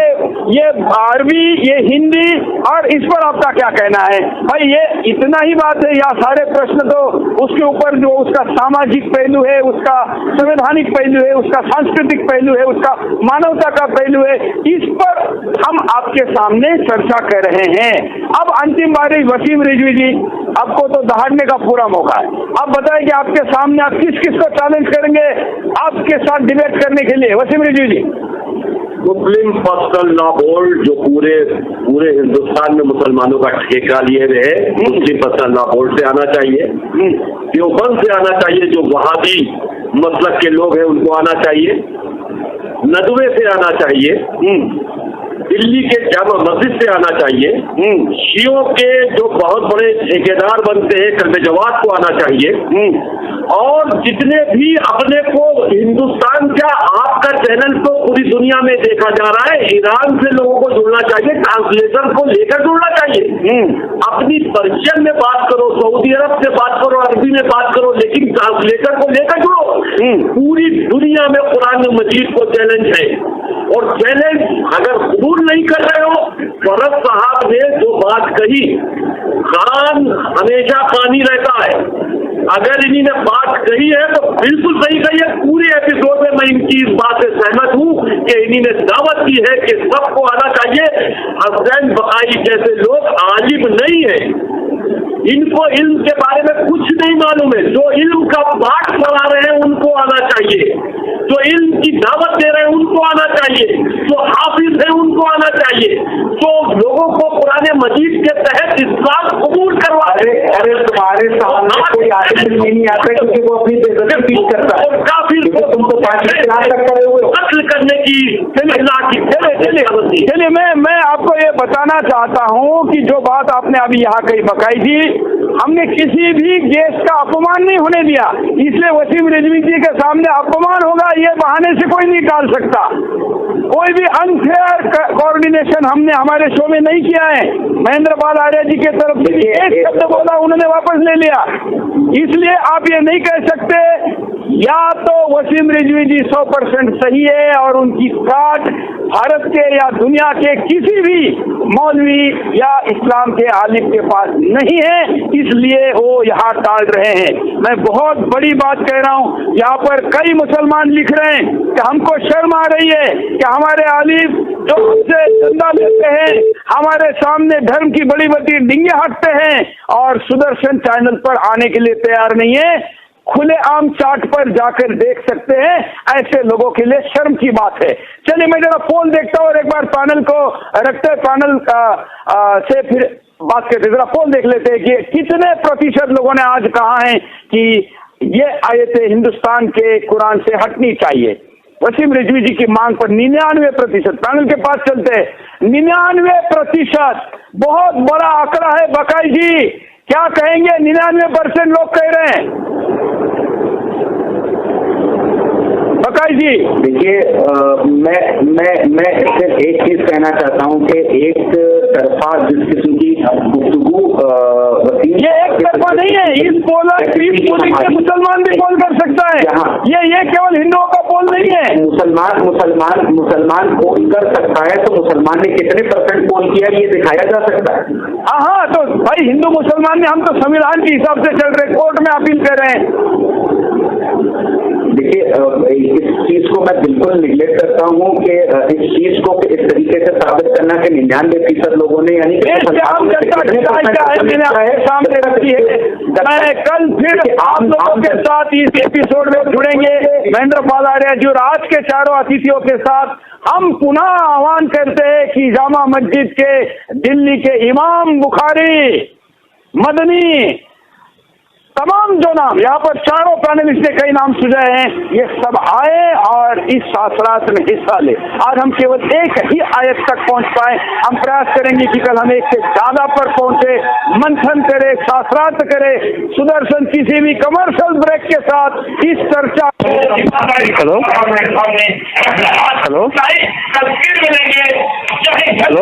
ये अरबी, ये हिंदी, और इस पर आपका क्या कहना है भाई? ये इतना ही बात है या सारे प्रश्न तो उसके ऊपर जो उसका सामाजिक पहलू है, उसका संवैधानिक पहलू है, उसका सांस्कृतिक पहलू है, उसका मानवता का पहलू है, इस पर हम आपके सामने चर्चा कर रहे हैं। अब अंतिम बारी वसीम रिजवी जी, आपको तो दहाड़ने का पूरा मौका है। आप बताएं कि आपके सामने आप किस किस को चैलेंज करेंगे आपके साथ डिबेट करने के लिए? वसीम रिजवी जी। मुस्लिम पर्सनल लॉ बोर्ड जो पूरे हिंदुस्तान में मुसलमानों का ठेका लिए रहे, मुस्लिम पर्सनल लॉ बोर्ड से आना चाहिए, देवबंद से आना चाहिए, जो वहाबी मसलक के लोग हैं उनको आना चाहिए, नदवे से आना चाहिए, दिल्ली के जामा मस्जिद से आना चाहिए, शियों के जो बहुत बड़े ठेकेदार बनते हैं कल्बे जवाद को आना चाहिए, और जितने भी अपने को हिंदुस्तान क्या आपका चैनल तो पूरी दुनिया में देखा जा रहा है, ईरान से लोगों को जुड़ना चाहिए, ट्रांसलेशन को लेकर जुड़ना चाहिए। अपनी पर्शियन में बात करो, सऊदी अरब से बात करो, अरबी में बात करो, लेकिन ट्रांसलेटर को लेकर जुड़ो। पूरी दुनिया में कुरान मजीद को चैलेंज है, और चैलेंज अगर कबूल नहीं कर रहे हो, फरज साहब ने जो बात कही, खान हमेशा खानी रहता है, अगर इन्हीं ने बात कही है तो बिल्कुल सही कही है। पूरे एपिसोड में मैं इनकी इस बात से सहमत हूँ कि इन्हीं ने दावत की है कि सबको आना चाहिए। हसनैन बकाई जैसे लोग आलिम नहीं है, इनको इल्म के बारे में कुछ नहीं मालूम है, जो इल्म का पाठ पढ़ा रहे हैं उनको आना चाहिए, जो इल्म की दावत दे रहे हैं उनको आना चाहिए, जो हाफिज है उनको आना चाहिए, जो लोगों को पुराने मजीद के तहत इस्लाम कबूल करवा रहे। अरे तुम्हारे सामने कोई आदमी नहीं आता क्योंकि वो अपनी बेइज्जती करता है, और काफिर को तुमको करे हुए कत्ल करने की चलिए मैं आपको ये बताना चाहता हूँ कि जो बात आपने अभी यहाँ कही बकाई थी, हमने किसी भी देश का अपमान नहीं होने दिया, इसलिए वसीम रिजवी जी के सामने अपमान होगा ये बहाने से कोई नहीं टाल सकता। कोई भी अनफेयर कोऑर्डिनेशन हमने हमारे शो में नहीं किया है। महेंद्र पाल आर्य जी के तरफ से एक शब्द बोला, उन्होंने वापस ले लिया, इसलिए आप ये नहीं कह सकते या तो वसीम रिजवी जी 100% सही है और उनकी काट भारत के या दुनिया के किसी भी मौलवी या इस्लाम के आलिम के पास नहीं है, इसलिए वो यहाँ टाल रहे हैं। मैं बहुत बड़ी बात कह रहा हूँ, यहाँ पर कई मुसलमान लिख रहे हैं कि हमको शर्म आ रही है कि हमारे आलिम जो हमसे चंदा लेते हैं, हमारे सामने धर्म की बड़ी बड़ी डिंगे हटते हैं और सुदर्शन चैनल पर आने के लिए तैयार नहीं है। खुले आम चार्ट पर जाकर देख सकते हैं, ऐसे लोगों के लिए शर्म की बात है। चलिए मैं जरा पोल देखता हूँ और एक बार पैनल को रखते पैनल से फिर बात करते, जरा पोल देख लेते हैं कि कितने प्रतिशत लोगों ने आज कहा है कि ये आयतें हिंदुस्तान के कुरान से हटनी चाहिए। वसीम रिजवी जी की मांग पर 99%, पैनल के पास चलते हैं, 99% बहुत बड़ा आंकड़ा है। बकाई जी क्या कहेंगे? 99% लोग कह रहे हैं। बकाई जी देखिए, मैं सिर्फ एक चीज कहना चाहता हूँ कि एक तरफा जिस किस्म की गुफ्तगू ये एक तरफा नहीं है, इस पोलर मुसलमान भी पोल कर सकता है, ये केवल हिंदुओं का पोल नहीं है। मुसलमान पोल कर सकता है, तो मुसलमान ने कितने % पोल किया ये दिखाया जा सकता है। हाँ, तो भाई हिंदू मुसलमान ने, हम तो संविधान के हिसाब से चल रहे, कोर्ट में अपील कर रहे हैं। देखिए, इस चीज को मैं बिल्कुल निगलेक्ट करता हूँ कि इस चीज को इस तरीके से साबित करना कि 99% लोगों ने, यानी कि सामने रखी है। मैं कल फिर आप लोगों के साथ इस एपिसोड में जुड़ेंगे, महेंद्र पाल आर्य जी और आज के चारों अतिथियों के साथ। हम पुनः आह्वान करते हैं कि जामा मस्जिद के दिल्ली के इमाम बुखारी मदनी, तमाम जो नाम यहाँ पर चारों पैनलिस्ट ने कई नाम सुझाए हैं, ये सब आए और इस शास्त्रार्थ में हिस्सा ले। आज हम केवल एक ही आयत तक पहुंच पाए, हम प्रयास करेंगे कि कल हम एक से ज्यादा पर पहुंचे, मंथन करे, शास्त्रार्थ करे। सुदर्शन किसी भी कमर्शियल ब्रेक के साथ इस चर्चा हेलो हेलो